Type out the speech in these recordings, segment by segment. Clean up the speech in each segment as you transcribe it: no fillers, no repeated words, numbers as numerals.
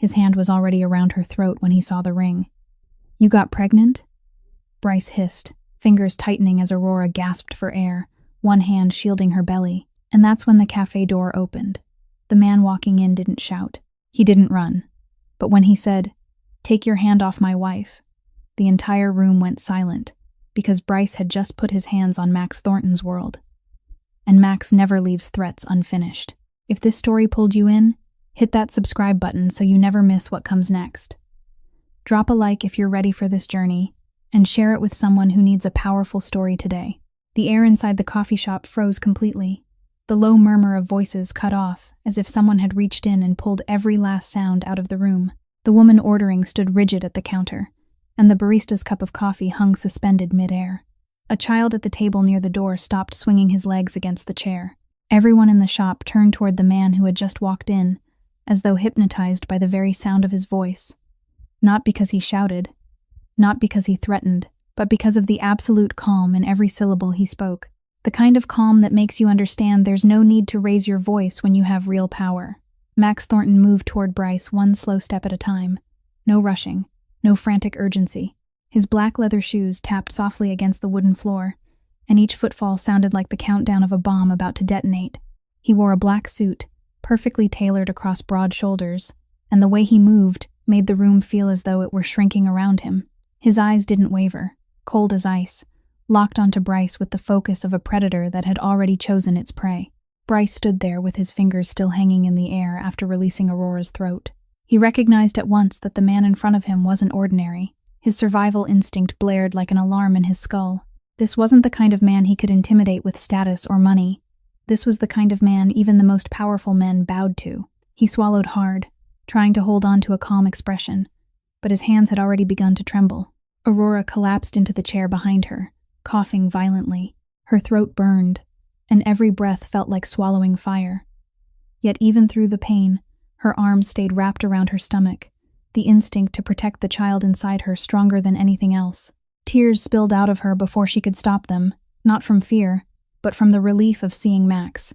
His hand was already around her throat when he saw the ring. "You got pregnant?" Bryce hissed, fingers tightening as Aurora gasped for air, one hand shielding her belly. And that's when the cafe door opened. The man walking in didn't shout. He didn't run. But when he said, "Take your hand off my wife," the entire room went silent, because Bryce had just put his hands on Max Thornton's world. And Max never leaves threats unfinished. If this story pulled you in, hit that subscribe button so you never miss what comes next. Drop a like if you're ready for this journey, and share it with someone who needs a powerful story today. The air inside the coffee shop froze completely. The low murmur of voices cut off, as if someone had reached in and pulled every last sound out of the room. The woman ordering stood rigid at the counter, and the barista's cup of coffee hung suspended mid-air. A child at the table near the door stopped swinging his legs against the chair. Everyone in the shop turned toward the man who had just walked in, as though hypnotized by the very sound of his voice. Not because he shouted, not because he threatened, but because of the absolute calm in every syllable he spoke. The kind of calm that makes you understand there's no need to raise your voice when you have real power. Max Thornton moved toward Bryce one slow step at a time. No rushing, no frantic urgency. His black leather shoes tapped softly against the wooden floor, and each footfall sounded like the countdown of a bomb about to detonate. He wore a black suit, perfectly tailored across broad shoulders, and the way he moved made the room feel as though it were shrinking around him. His eyes didn't waver, cold as ice, locked onto Bryce with the focus of a predator that had already chosen its prey. Bryce stood there with his fingers still hanging in the air after releasing Aurora's throat. He recognized at once that the man in front of him wasn't ordinary. His survival instinct blared like an alarm in his skull. This wasn't the kind of man he could intimidate with status or money. This was the kind of man even the most powerful men bowed to. He swallowed hard, trying to hold on to a calm expression, but his hands had already begun to tremble. Aurora collapsed into the chair behind her, coughing violently. Her throat burned, and every breath felt like swallowing fire. Yet even through the pain, her arms stayed wrapped around her stomach, the instinct to protect the child inside her stronger than anything else. Tears spilled out of her before she could stop them, not from fear, but from the relief of seeing Max.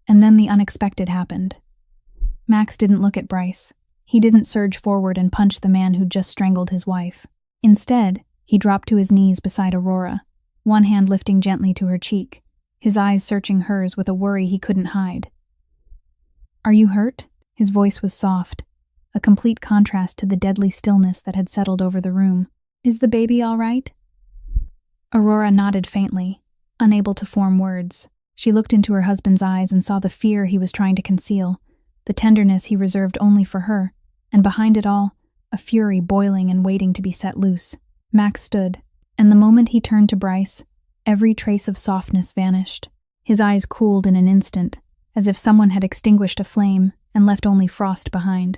And then the unexpected happened. Max didn't look at Bryce. He didn't surge forward and punch the man who'd just strangled his wife. Instead, he dropped to his knees beside Aurora, one hand lifting gently to her cheek, his eyes searching hers with a worry he couldn't hide. "Are you hurt?" His voice was soft, a complete contrast to the deadly stillness that had settled over the room. "Is the baby all right?" Aurora nodded faintly, unable to form words. She looked into her husband's eyes and saw the fear he was trying to conceal, the tenderness he reserved only for her, and behind it all, a fury boiling and waiting to be set loose. Max stood, and the moment he turned to Bryce, every trace of softness vanished. His eyes cooled in an instant, as if someone had extinguished a flame and left only frost behind.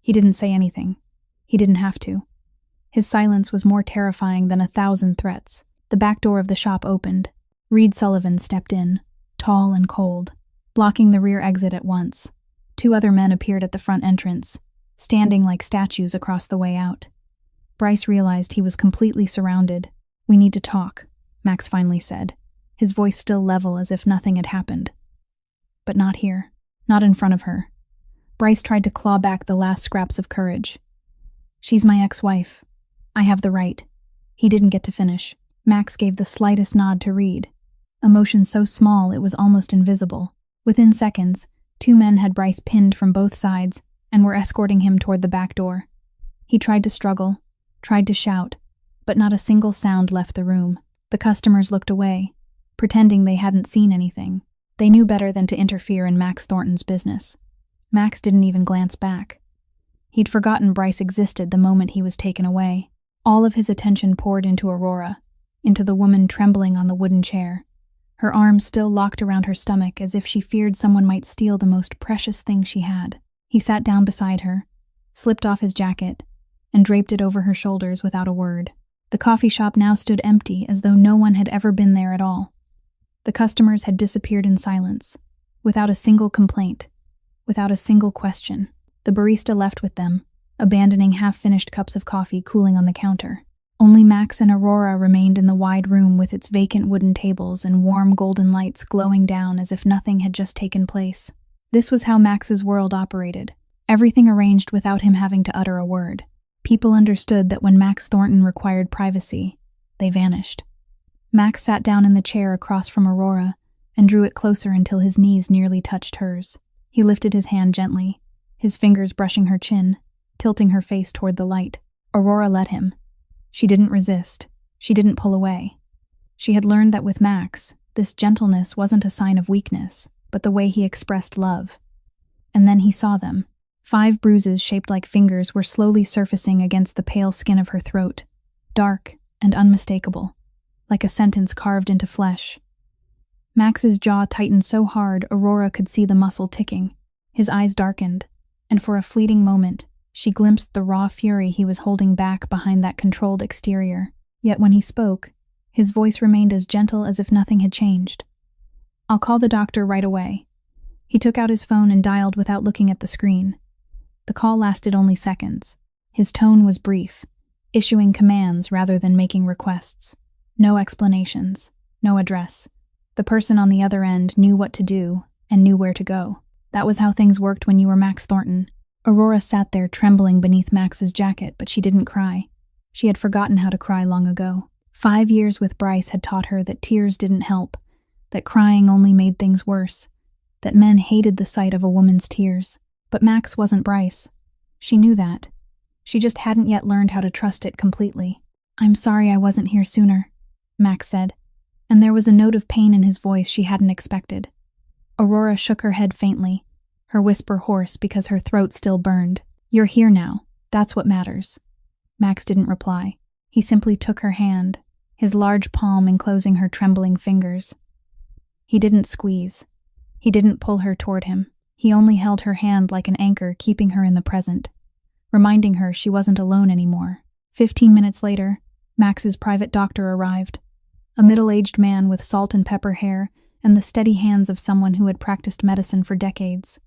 He didn't say anything. He didn't have to. His silence was more terrifying than 1,000 threats. The back door of the shop opened. Reed Sullivan stepped in, tall and cold, blocking the rear exit at once. 2 other men appeared at the front entrance, standing like statues across the way out. Bryce realized he was completely surrounded. "We need to talk," Max finally said, his voice still level as if nothing had happened. But not here. Not in front of her. Bryce tried to claw back the last scraps of courage. "She's my ex-wife. I have the right." He didn't get to finish. Max gave the slightest nod to Reed, emotion so small it was almost invisible. Within seconds, 2 men had Bryce pinned from both sides and were escorting him toward the back door. He tried to struggle, tried to shout, but not a single sound left the room. The customers looked away, pretending they hadn't seen anything. They knew better than to interfere in Max Thornton's business. Max didn't even glance back. He'd forgotten Bryce existed the moment he was taken away. All of his attention poured into Aurora, into the woman trembling on the wooden chair, her arms still locked around her stomach as if she feared someone might steal the most precious thing she had. He sat down beside her, slipped off his jacket, and draped it over her shoulders without a word. The coffee shop now stood empty, as though no one had ever been there at all. The customers had disappeared in silence, without a single complaint, without a single question. The barista left with them, abandoning half-finished cups of coffee cooling on the counter. Only Max and Aurora remained in the wide room with its vacant wooden tables and warm golden lights glowing down as if nothing had just taken place. This was how Max's world operated. Everything arranged without him having to utter a word. People understood that when Max Thornton required privacy, they vanished. Max sat down in the chair across from Aurora and drew it closer until his knees nearly touched hers. He lifted his hand gently, his fingers brushing her chin, tilting her face toward the light. Aurora let him. She didn't resist. She didn't pull away. She had learned that with Max, this gentleness wasn't a sign of weakness, but the way he expressed love. And then he saw them. 5 bruises shaped like fingers were slowly surfacing against the pale skin of her throat, dark and unmistakable, like a sentence carved into flesh. Max's jaw tightened so hard Aurora could see the muscle ticking. His eyes darkened, and for a fleeting moment, she glimpsed the raw fury he was holding back behind that controlled exterior. Yet when he spoke, his voice remained as gentle as if nothing had changed. "I'll call the doctor right away." He took out his phone and dialed without looking at the screen. The call lasted only seconds. His tone was brief, issuing commands rather than making requests. No explanations, no address. The person on the other end knew what to do and knew where to go. That was how things worked when you were Max Thornton. Aurora sat there trembling beneath Max's jacket, but she didn't cry. She had forgotten how to cry long ago. 5 years with Bryce had taught her that tears didn't help, that crying only made things worse, that men hated the sight of a woman's tears. But Max wasn't Bryce. She knew that. She just hadn't yet learned how to trust it completely. "I'm sorry I wasn't here sooner," Max said, and there was a note of pain in his voice she hadn't expected. Aurora shook her head faintly, her whisper hoarse because her throat still burned. "You're here now. That's what matters." Max didn't reply. He simply took her hand, his large palm enclosing her trembling fingers. He didn't squeeze. He didn't pull her toward him. He only held her hand like an anchor, keeping her in the present, reminding her she wasn't alone anymore. 15 minutes later, Max's private doctor arrived. A middle-aged man with salt and pepper hair and the steady hands of someone who had practiced medicine for decades.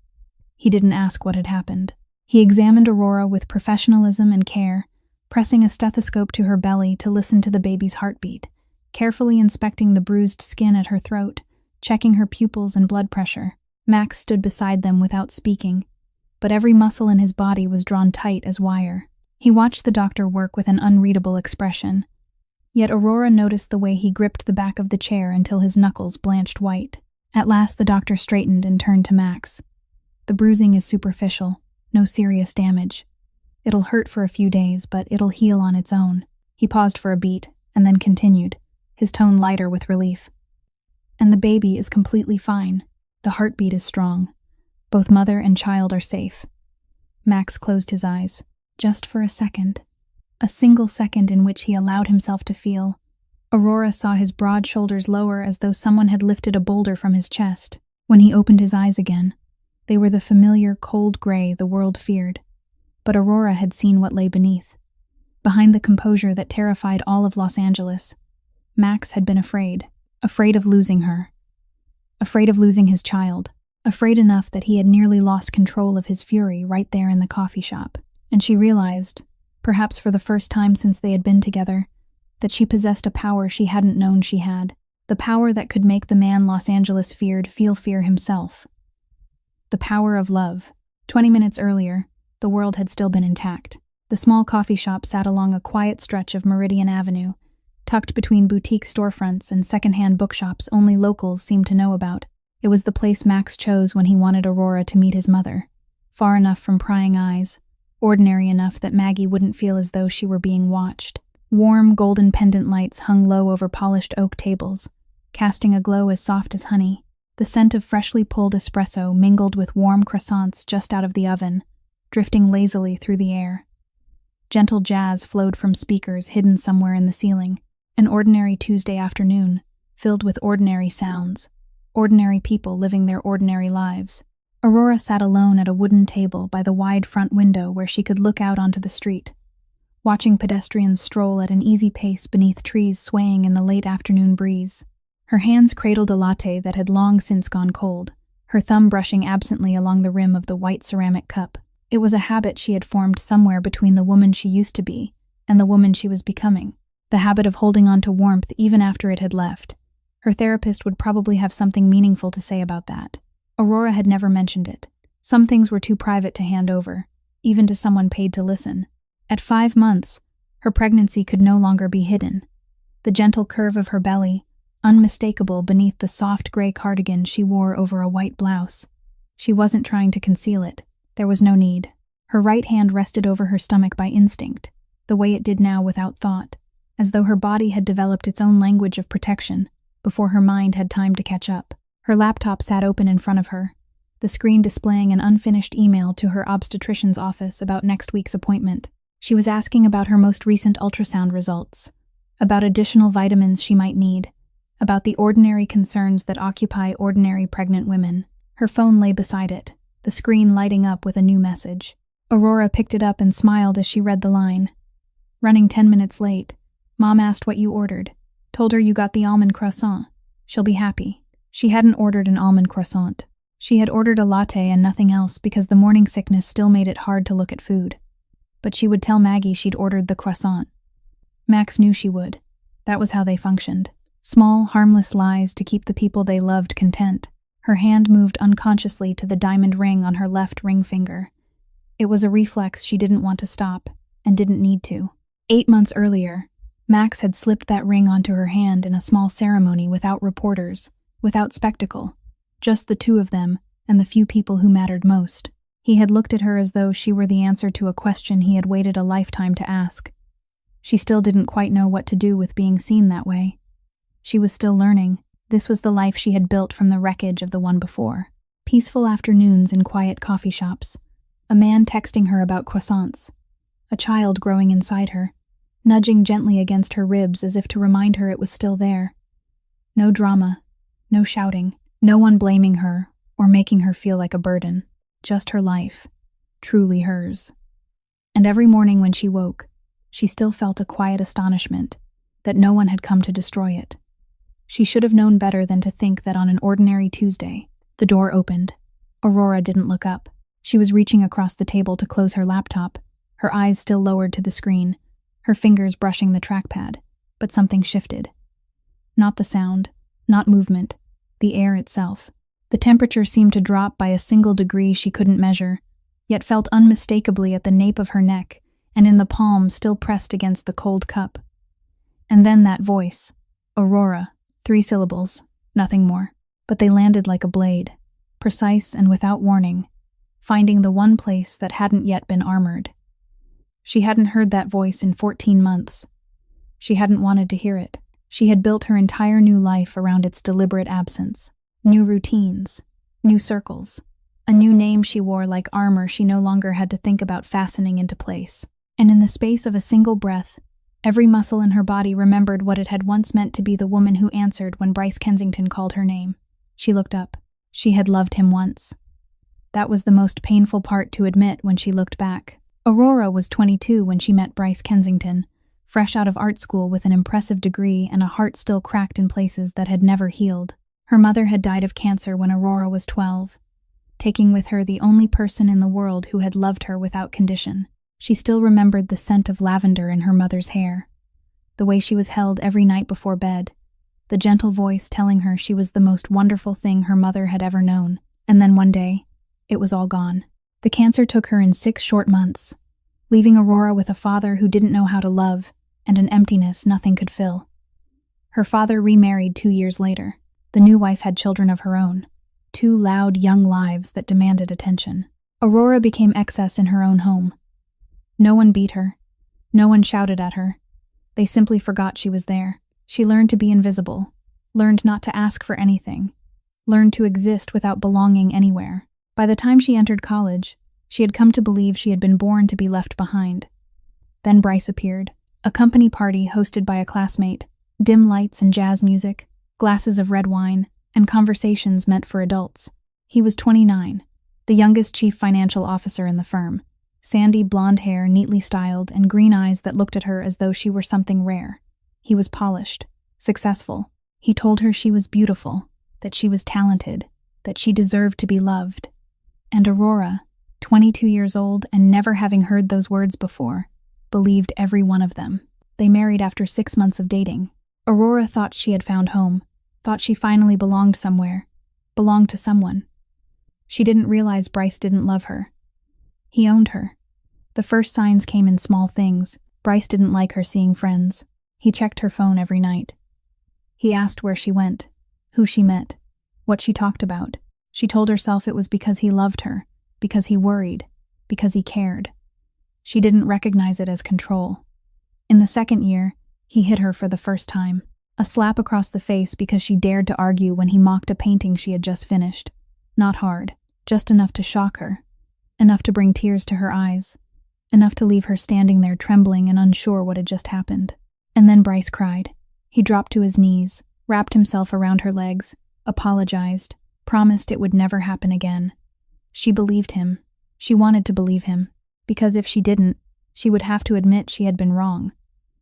He didn't ask what had happened. He examined Aurora with professionalism and care, pressing a stethoscope to her belly to listen to the baby's heartbeat, carefully inspecting the bruised skin at her throat, checking her pupils and blood pressure. Max stood beside them without speaking, but every muscle in his body was drawn tight as wire. He watched the doctor work with an unreadable expression. Yet Aurora noticed the way he gripped the back of the chair until his knuckles blanched white. At last the doctor straightened and turned to Max. "The bruising is superficial, no serious damage. It'll hurt for a few days, but it'll heal on its own." He paused for a beat, and then continued, his tone lighter with relief. "And the baby is completely fine. The heartbeat is strong. Both mother and child are safe." Max closed his eyes, just for a second. A single second in which he allowed himself to feel. Aurora saw his broad shoulders lower as though someone had lifted a boulder from his chest. When he opened his eyes again, they were the familiar cold gray the world feared. But Aurora had seen what lay beneath. Behind the composure that terrified all of Los Angeles, Max had been afraid of losing her. Afraid of losing his child, afraid enough that he had nearly lost control of his fury right there in the coffee shop. And she realized, perhaps for the first time since they had been together, that she possessed a power she hadn't known she had, the power that could make the man Los Angeles feared feel fear himself. The power of love. 20 minutes earlier, the world had still been intact. The small coffee shop sat along a quiet stretch of Meridian Avenue, tucked between boutique storefronts and secondhand bookshops only locals seemed to know about. It was the place Max chose when he wanted Aurora to meet his mother, far enough from prying eyes, ordinary enough that Maggie wouldn't feel as though she were being watched. Warm, golden pendant lights hung low over polished oak tables, casting a glow as soft as honey. The scent of freshly pulled espresso mingled with warm croissants just out of the oven, drifting lazily through the air. Gentle jazz flowed from speakers hidden somewhere in the ceiling. An ordinary Tuesday afternoon, filled with ordinary sounds, ordinary people living their ordinary lives. Aurora sat alone at a wooden table by the wide front window where she could look out onto the street, watching pedestrians stroll at an easy pace beneath trees swaying in the late afternoon breeze. Her hands cradled a latte that had long since gone cold, her thumb brushing absently along the rim of the white ceramic cup. It was a habit she had formed somewhere between the woman she used to be and the woman she was becoming. The habit of holding on to warmth even after it had left. Her therapist would probably have something meaningful to say about that. Aurora had never mentioned it. Some things were too private to hand over, even to someone paid to listen. At 5 months, her pregnancy could no longer be hidden. The gentle curve of her belly, unmistakable beneath the soft gray cardigan she wore over a white blouse. She wasn't trying to conceal it. There was no need. Her right hand rested over her stomach by instinct, the way it did now without thought, as though her body had developed its own language of protection before her mind had time to catch up. Her laptop sat open in front of her, the screen displaying an unfinished email to her obstetrician's office about next week's appointment. She was asking about her most recent ultrasound results, about additional vitamins she might need, about the ordinary concerns that occupy ordinary pregnant women. Her phone lay beside it, the screen lighting up with a new message. Aurora picked it up and smiled as she read the line. Running 10 minutes late. Mom asked what you ordered. Told her you got the almond croissant. She'll be happy. She hadn't ordered an almond croissant. She had ordered a latte and nothing else because the morning sickness still made it hard to look at food. But she would tell Maggie she'd ordered the croissant. Max knew she would. That was how they functioned. Small, harmless lies to keep the people they loved content. Her hand moved unconsciously to the diamond ring on her left ring finger. It was a reflex she didn't want to stop, and didn't need to. 8 months earlier, Max had slipped that ring onto her hand in a small ceremony without reporters, without spectacle, just the two of them and the few people who mattered most. He had looked at her as though she were the answer to a question he had waited a lifetime to ask. She still didn't quite know what to do with being seen that way. She was still learning. This was the life she had built from the wreckage of the one before. Peaceful afternoons in quiet coffee shops. A man texting her about croissants. A child growing inside her, nudging gently against her ribs as if to remind her it was still there. No drama, no shouting, no one blaming her or making her feel like a burden. Just her life, truly hers. And every morning when she woke, she still felt a quiet astonishment that no one had come to destroy it. She should have known better than to think that on an ordinary Tuesday. The door opened. Aurora didn't look up. She was reaching across the table to close her laptop, her eyes still lowered to the screen, her fingers brushing the trackpad, but something shifted. Not the sound, not movement, the air itself. The temperature seemed to drop by a single degree she couldn't measure, yet felt unmistakably at the nape of her neck and in the palm still pressed against the cold cup. And then that voice, Aurora, 3 syllables, nothing more. But they landed like a blade, precise and without warning, finding the one place that hadn't yet been armored. She hadn't heard that voice in 14 months. She hadn't wanted to hear it. She had built her entire new life around its deliberate absence. New routines, new circles, a new name she wore like armor she no longer had to think about fastening into place. And in the space of a single breath, every muscle in her body remembered what it had once meant to be the woman who answered when Bryce Kensington called her name. She looked up. She had loved him once. That was the most painful part to admit when she looked back. Aurora was 22 when she met Bryce Kensington, fresh out of art school with an impressive degree and a heart still cracked in places that had never healed. Her mother had died of cancer when Aurora was 12, taking with her the only person in the world who had loved her without condition. She still remembered the scent of lavender in her mother's hair, the way she was held every night before bed, the gentle voice telling her she was the most wonderful thing her mother had ever known. And then one day, it was all gone. The cancer took her in 6 short months, leaving Aurora with a father who didn't know how to love and an emptiness nothing could fill. Her father remarried 2 years later. The new wife had children of her own, 2 loud young lives that demanded attention. Aurora became excess in her own home. No one beat her. No one shouted at her. They simply forgot she was there. She learned to be invisible, learned not to ask for anything, learned to exist without belonging anywhere. By the time she entered college, she had come to believe she had been born to be left behind. Then Bryce appeared. A company party hosted by a classmate, dim lights and jazz music, glasses of red wine, and conversations meant for adults. He was 29, the youngest chief financial officer in the firm. Sandy blonde hair, neatly styled, and green eyes that looked at her as though she were something rare. He was polished, successful. He told her she was beautiful, that she was talented, that she deserved to be loved. And Aurora, 22 years old and never having heard those words before, believed every one of them. They married after 6 months of dating. Aurora thought she had found home, thought she finally belonged somewhere, belonged to someone. She didn't realize Bryce didn't love her. He owned her. The first signs came in small things. Bryce didn't like her seeing friends. He checked her phone every night. He asked where she went, who she met, what she talked about. She told herself it was because he loved her, because he worried, because he cared. She didn't recognize it as control. In the second year, he hit her for the first time. A slap across the face because she dared to argue when he mocked a painting she had just finished. Not hard, just enough to shock her. Enough to bring tears to her eyes. Enough to leave her standing there trembling and unsure what had just happened. And then Bryce cried. He dropped to his knees, wrapped himself around her legs, apologized, promised it would never happen again. She believed him. She wanted to believe him, because if she didn't, she would have to admit she had been wrong,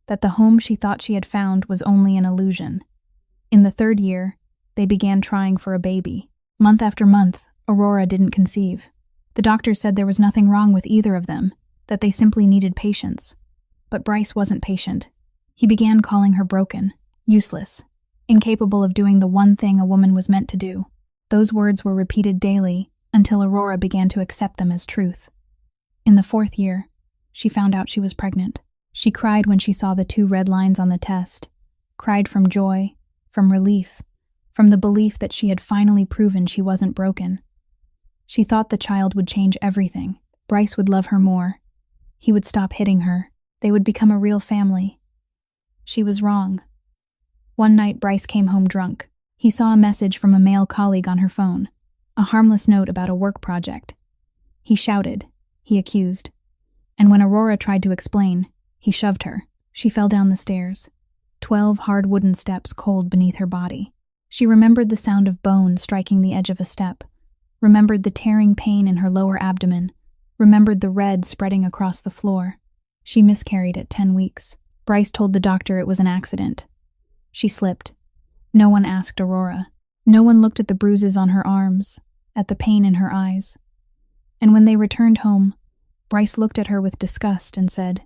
that the home she thought she had found was only an illusion. In the third year, they began trying for a baby. Month after month, Aurora didn't conceive. The doctors said there was nothing wrong with either of them, that they simply needed patience. But Bryce wasn't patient. He began calling her broken, useless, incapable of doing the one thing a woman was meant to do. Those words were repeated daily until Aurora began to accept them as truth. In the fourth year, she found out she was pregnant. She cried when she saw the 2 red lines on the test, cried from joy, from relief, from the belief that she had finally proven she wasn't broken. She thought the child would change everything. Bryce would love her more. He would stop hitting her. They would become a real family. She was wrong. One night, Bryce came home drunk. He saw a message from a male colleague on her phone, a harmless note about a work project. He shouted. He accused. And when Aurora tried to explain, he shoved her. She fell down the stairs, 12 hard wooden steps cold beneath her body. She remembered the sound of bone striking the edge of a step, remembered the tearing pain in her lower abdomen, remembered the red spreading across the floor. She miscarried at 10 weeks. Bryce told the doctor it was an accident. She slipped. No one asked Aurora. No one looked at the bruises on her arms, at the pain in her eyes. And when they returned home, Bryce looked at her with disgust and said,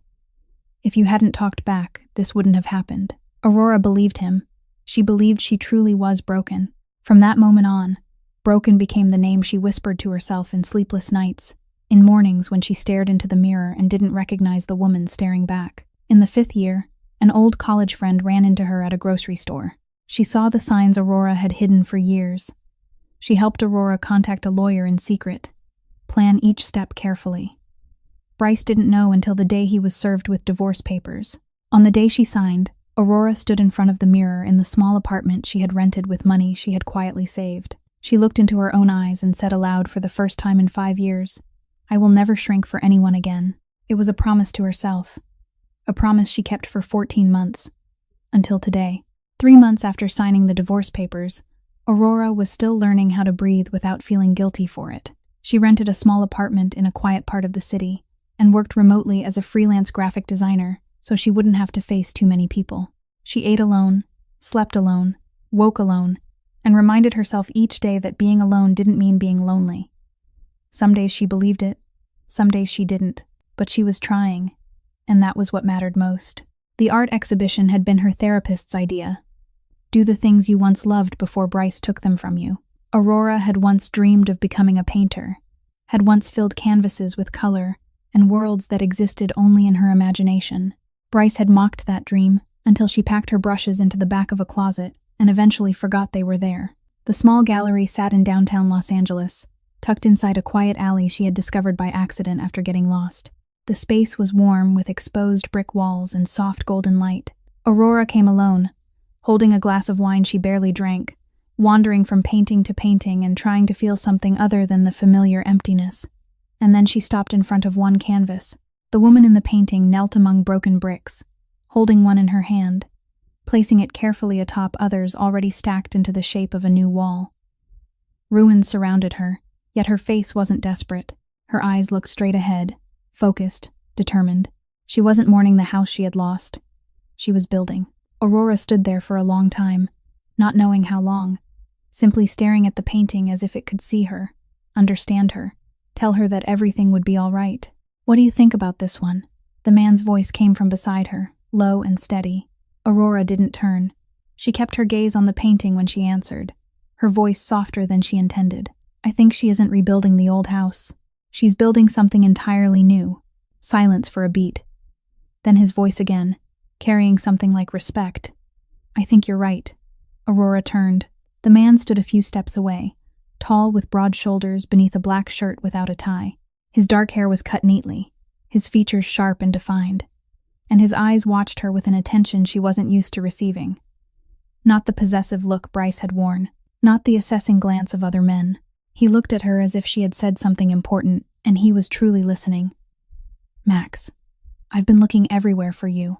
"If you hadn't talked back, this wouldn't have happened." Aurora believed him. She believed she truly was broken. From that moment on, broken became the name she whispered to herself in sleepless nights, in mornings when she stared into the mirror and didn't recognize the woman staring back. In the 5th year, an old college friend ran into her at a grocery store. She saw the signs Aurora had hidden for years. She helped Aurora contact a lawyer in secret, plan each step carefully. Bryce didn't know until the day he was served with divorce papers. On the day she signed, Aurora stood in front of the mirror in the small apartment she had rented with money she had quietly saved. She looked into her own eyes and said aloud for the first time in 5 years, "I will never shrink for anyone again." It was a promise to herself. A promise she kept for 14 months. Until today. 3 months after signing the divorce papers, Aurora was still learning how to breathe without feeling guilty for it. She rented a small apartment in a quiet part of the city and worked remotely as a freelance graphic designer so she wouldn't have to face too many people. She ate alone, slept alone, woke alone, and reminded herself each day that being alone didn't mean being lonely. Some days she believed it, some days she didn't, but she was trying, and that was what mattered most. The art exhibition had been her therapist's idea. Do the things you once loved before Bryce took them from you. Aurora had once dreamed of becoming a painter, had once filled canvases with color and worlds that existed only in her imagination. Bryce had mocked that dream until she packed her brushes into the back of a closet and eventually forgot they were there. The small gallery sat in downtown Los Angeles, tucked inside a quiet alley she had discovered by accident after getting lost. The space was warm with exposed brick walls and soft golden light. Aurora came alone, holding a glass of wine she barely drank, wandering from painting to painting and trying to feel something other than the familiar emptiness. And then she stopped in front of one canvas. The woman in the painting knelt among broken bricks, holding one in her hand, placing it carefully atop others already stacked into the shape of a new wall. Ruins surrounded her, yet her face wasn't desperate. Her eyes looked straight ahead, focused, determined. She wasn't mourning the house she had lost. She was building. Aurora stood there for a long time, not knowing how long, simply staring at the painting as if it could see her, understand her, tell her that everything would be all right. "What do you think about this one?" The man's voice came from beside her, low and steady. Aurora didn't turn. She kept her gaze on the painting when she answered, her voice softer than she intended. I think she isn't rebuilding the old house. She's building something entirely new. Silence for a beat. Then his voice again, carrying something like respect. I think you're right. Aurora turned. The man stood a few steps away, tall with broad shoulders beneath a black shirt without a tie. His dark hair was cut neatly, his features sharp and defined, and his eyes watched her with an attention she wasn't used to receiving. Not the possessive look Bryce had worn, not the assessing glance of other men. He looked at her as if she had said something important, and he was truly listening. Max, I've been looking everywhere for you.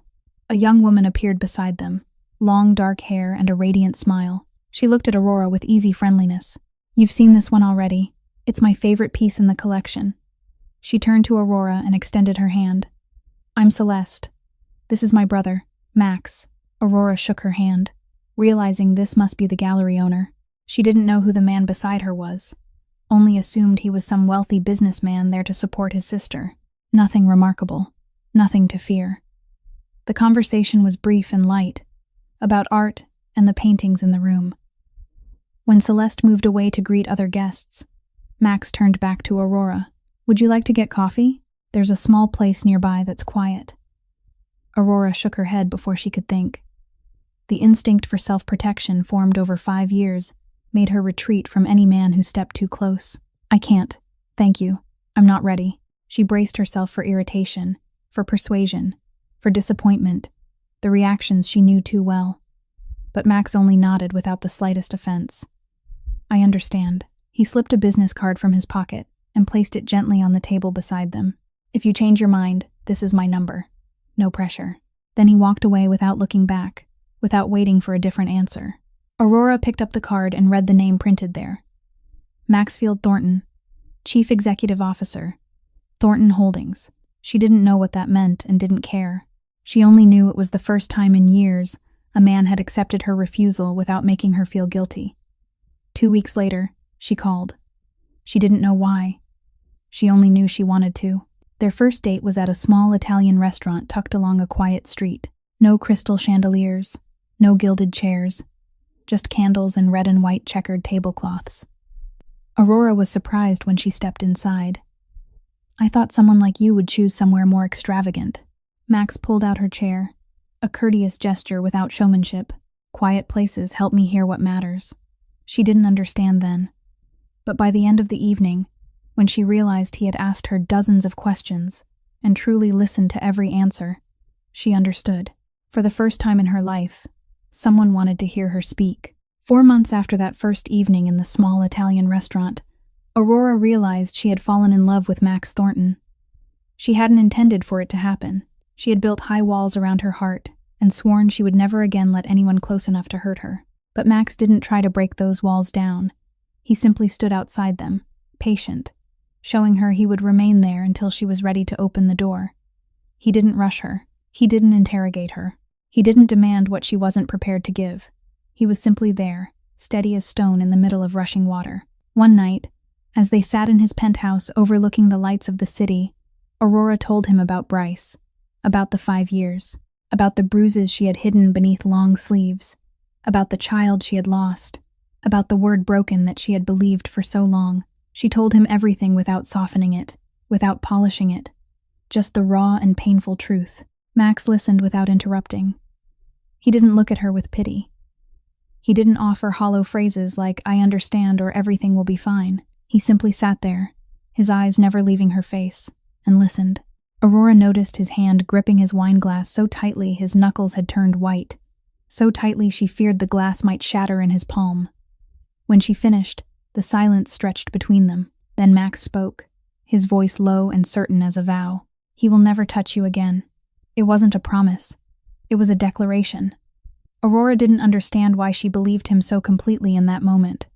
A young woman appeared beside them, long dark hair and a radiant smile. She looked at Aurora with easy friendliness. You've seen this one already. It's my favorite piece in the collection. She turned to Aurora and extended her hand. I'm Celeste. This is my brother, Max. Aurora shook her hand, realizing this must be the gallery owner. She didn't know who the man beside her was, only assumed he was some wealthy businessman there to support his sister. Nothing remarkable, nothing to fear. The conversation was brief and light, about art and the paintings in the room. When Celeste moved away to greet other guests, Max turned back to Aurora. Would you like to get coffee? There's a small place nearby that's quiet. Aurora shook her head before she could think. The instinct for self-protection formed over 5 years made her retreat from any man who stepped too close. I can't. Thank you. I'm not ready. She braced herself for irritation, for persuasion, for disappointment, the reactions she knew too well. But Max only nodded without the slightest offense. I understand. He slipped a business card from his pocket and placed it gently on the table beside them. If you change your mind, this is my number. No pressure. Then he walked away without looking back, without waiting for a different answer. Aurora picked up the card and read the name printed there. Maxfield Thornton, Chief Executive Officer, Thornton Holdings. She didn't know what that meant and didn't care. She only knew it was the first time in years a man had accepted her refusal without making her feel guilty. 2 weeks later, she called. She didn't know why. She only knew she wanted to. Their first date was at a small Italian restaurant tucked along a quiet street. No crystal chandeliers, no gilded chairs, just candles and red and white checkered tablecloths. Aurora was surprised when she stepped inside. I thought someone like you would choose somewhere more extravagant. Max pulled out her chair, a courteous gesture without showmanship. Quiet places help me hear what matters. She didn't understand then. But by the end of the evening, when she realized he had asked her dozens of questions and truly listened to every answer, she understood. For the first time in her life, someone wanted to hear her speak. 4 months after that first evening in the small Italian restaurant, Aurora realized she had fallen in love with Max Thornton. She hadn't intended for it to happen. She had built high walls around her heart and sworn she would never again let anyone close enough to hurt her. But Max didn't try to break those walls down. He simply stood outside them, patient, showing her he would remain there until she was ready to open the door. He didn't rush her. He didn't interrogate her. He didn't demand what she wasn't prepared to give. He was simply there, steady as stone in the middle of rushing water. One night, as they sat in his penthouse overlooking the lights of the city, Aurora told him about Bryce, about the 5 years, about the bruises she had hidden beneath long sleeves, about the child she had lost, about the word broken that she had believed for so long. She told him everything without softening it, without polishing it, just the raw and painful truth. Max listened without interrupting. He didn't look at her with pity. He didn't offer hollow phrases like, I understand or everything will be fine. He simply sat there, his eyes never leaving her face, and listened. Aurora noticed his hand gripping his wine glass so tightly his knuckles had turned white, so tightly she feared the glass might shatter in his palm. When she finished, the silence stretched between them. Then Max spoke, his voice low and certain as a vow. He will never touch you again. It wasn't a promise. It was a declaration. Aurora didn't understand why she believed him so completely in that moment.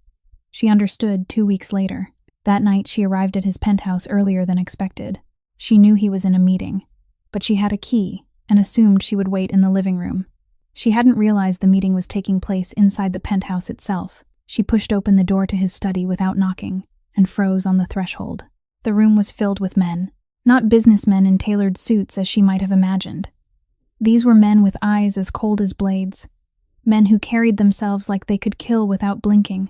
She understood 2 weeks later. That night she arrived at his penthouse earlier than expected. She knew he was in a meeting, but she had a key and assumed she would wait in the living room. She hadn't realized the meeting was taking place inside the penthouse itself. She pushed open the door to his study without knocking and froze on the threshold. The room was filled with men, not businessmen in tailored suits as she might have imagined. These were men with eyes as cold as blades, men who carried themselves like they could kill without blinking.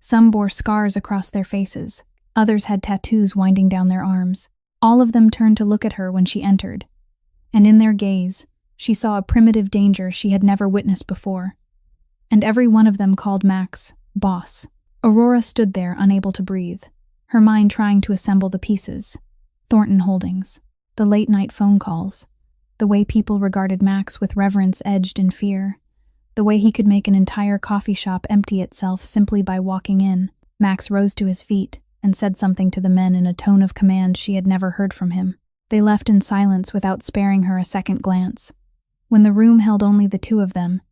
Some bore scars across their faces. Others had tattoos winding down their arms. All of them turned to look at her when she entered, and in their gaze, she saw a primitive danger she had never witnessed before. And every one of them called Max boss. Aurora stood there, unable to breathe, her mind trying to assemble the pieces. Thornton Holdings, the late-night phone calls, the way people regarded Max with reverence edged in fear, the way he could make an entire coffee shop empty itself simply by walking in. Max rose to his feet and said something to the men in a tone of command she had never heard from him. They left in silence without sparing her a second glance. When the room held only the two of them,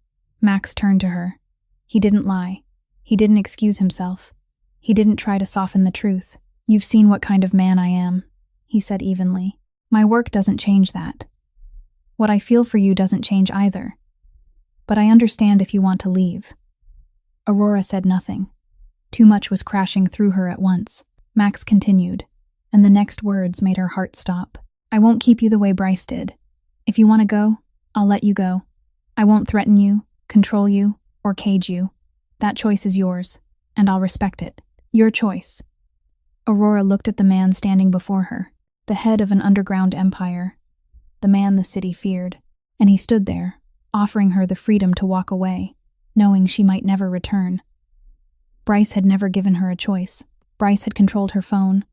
Max turned to her. He didn't lie. He didn't excuse himself. He didn't try to soften the truth. "You've seen what kind of man I am," he said evenly. "My work doesn't change that. What I feel for you doesn't change either. But I understand if you want to leave." Aurora said nothing. Too much was crashing through her at once. Max continued, and the next words made her heart stop. "I won't keep you the way Bryce did. If you want to go, I'll let you go. I won't threaten you, control you, or cage you. That choice is yours, and I'll respect it. Your choice." Aurora looked at the man standing before her, the head of an underground empire, the man the city feared, and he stood there, offering her the freedom to walk away, knowing she might never return. Bryce had never given her a choice. Bryce had controlled her phone,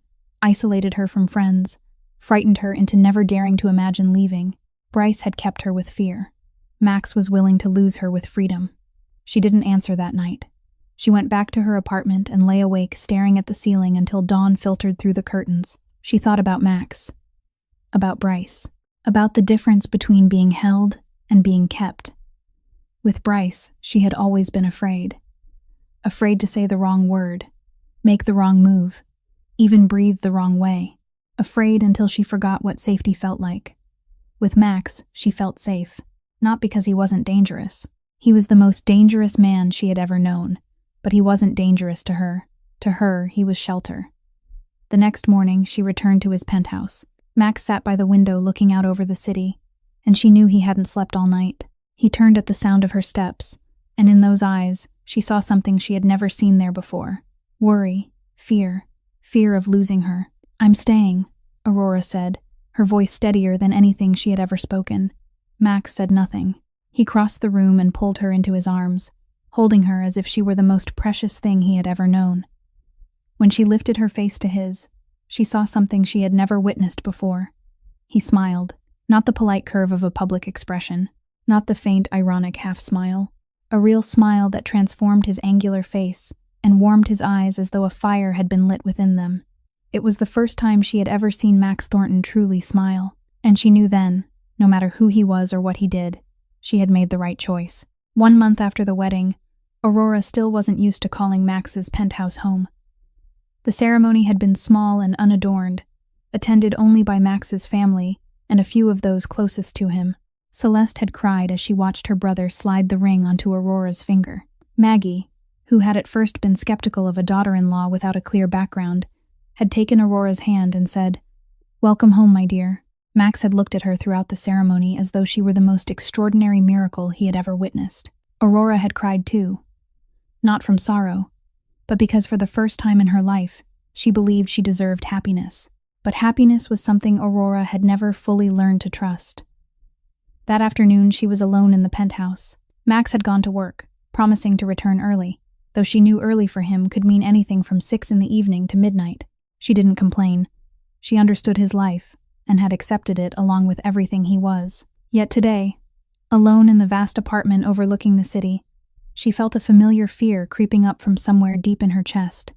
isolated her from friends, frightened her into never daring to imagine leaving. Bryce had kept her with fear. Max was willing to lose her with freedom. She didn't answer that night. She went back to her apartment and lay awake staring at the ceiling until dawn filtered through the curtains. She thought about Max, about Bryce, about the difference between being held and being kept. With Bryce, she had always been afraid. Afraid to say the wrong word, make the wrong move, even breathe the wrong way. Afraid until she forgot what safety felt like. With Max, she felt safe, not because he wasn't dangerous. He was the most dangerous man she had ever known, but he wasn't dangerous to her. To her, he was shelter. The next morning, she returned to his penthouse. Max sat by the window looking out over the city, and she knew he hadn't slept all night. He turned at the sound of her steps, and in those eyes, she saw something she had never seen there before. Worry, fear of losing her. "I'm staying," Aurora said, her voice steadier than anything she had ever spoken. Max said nothing. He crossed the room and pulled her into his arms, holding her as if she were the most precious thing he had ever known. When she lifted her face to his, she saw something she had never witnessed before. He smiled, not the polite curve of a public expression, not the faint, ironic half-smile, a real smile that transformed his angular face and warmed his eyes as though a fire had been lit within them. It was the first time she had ever seen Max Thornton truly smile, and she knew then, no matter who he was or what he did, she had made the right choice. 1 month after the wedding, Aurora still wasn't used to calling Max's penthouse home. The ceremony had been small and unadorned, attended only by Max's family and a few of those closest to him. Celeste had cried as she watched her brother slide the ring onto Aurora's finger. Maggie, who had at first been skeptical of a daughter-in-law without a clear background, had taken Aurora's hand and said, "Welcome home, my dear." Max had looked at her throughout the ceremony as though she were the most extraordinary miracle he had ever witnessed. Aurora had cried too. Not from sorrow, but because for the first time in her life, she believed she deserved happiness. But happiness was something Aurora had never fully learned to trust. That afternoon, she was alone in the penthouse. Max had gone to work, promising to return early, though she knew early for him could mean anything from 6 in the evening to midnight. She didn't complain. She understood his life and had accepted it along with everything he was. Yet today, alone in the vast apartment overlooking the city, she felt a familiar fear creeping up from somewhere deep in her chest.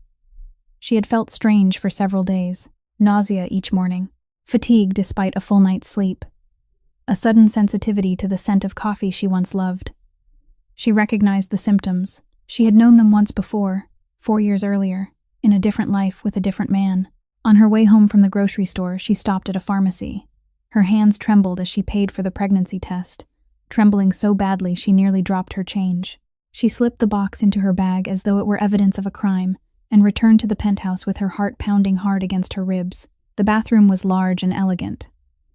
She had felt strange for several days, nausea each morning, fatigue despite a full night's sleep, a sudden sensitivity to the scent of coffee she once loved. She recognized the symptoms. She had known them once before, 4 years earlier, in a different life with a different man. On her way home from the grocery store, she stopped at a pharmacy. Her hands trembled as she paid for the pregnancy test, trembling so badly she nearly dropped her change. She slipped the box into her bag as though it were evidence of a crime, and returned to the penthouse with her heart pounding hard against her ribs. The bathroom was large and elegant,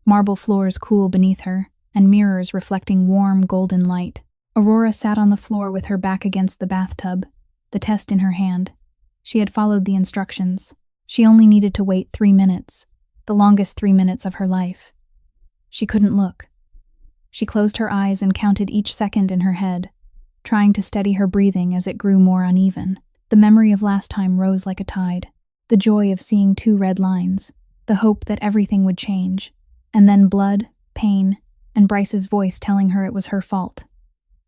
marble floors cool beneath her, and mirrors reflecting warm, golden light. Aurora sat on the floor with her back against the bathtub, the test in her hand, She had followed the instructions. She only needed to wait 3 minutes, the longest 3 minutes of her life. She couldn't look. She closed her eyes and counted each second in her head, trying to steady her breathing as it grew more uneven. The memory of last time rose like a tide. The joy of seeing 2 red lines, the hope that everything would change, and then blood, pain, and Bryce's voice telling her it was her fault.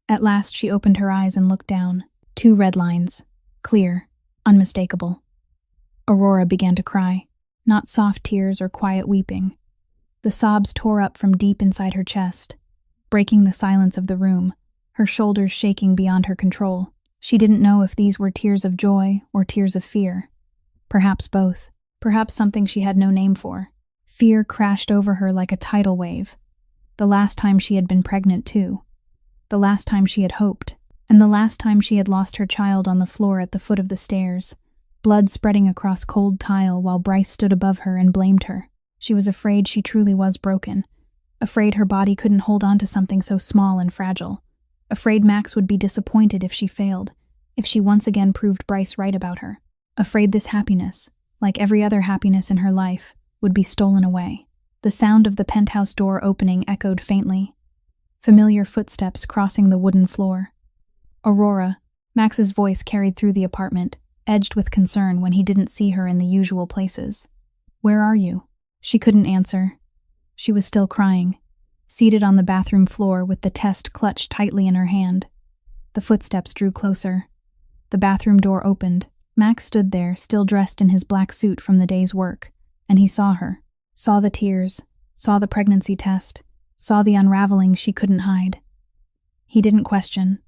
At last she opened her eyes and looked down. 2 red lines, clear, unmistakable. Aurora began to cry, not soft tears or quiet weeping. The sobs tore up from deep inside her chest, breaking the silence of the room, her shoulders shaking beyond her control. She didn't know if these were tears of joy or tears of fear. Perhaps both. Perhaps something she had no name for. Fear crashed over her like a tidal wave. The last time she had been pregnant, too. The last time she had hoped. And the last time she had lost her child on the floor at the foot of the stairs, blood spreading across cold tile while Bryce stood above her and blamed her. She was afraid she truly was broken. Afraid her body couldn't hold on to something so small and fragile. Afraid Max would be disappointed if she failed, if she once again proved Bryce right about her. Afraid this happiness, like every other happiness in her life, would be stolen away. The sound of the penthouse door opening echoed faintly. Familiar footsteps crossing the wooden floor. Aurora, Max's voice carried through the apartment, edged with concern when he didn't see her in the usual places. "Where are you?" She couldn't answer. She was still crying, seated on the bathroom floor with the test clutched tightly in her hand. The footsteps drew closer. The bathroom door opened. Max stood there, still dressed in his black suit from the day's work, and he saw her, saw the tears, saw the pregnancy test, saw the unraveling she couldn't hide. He didn't question.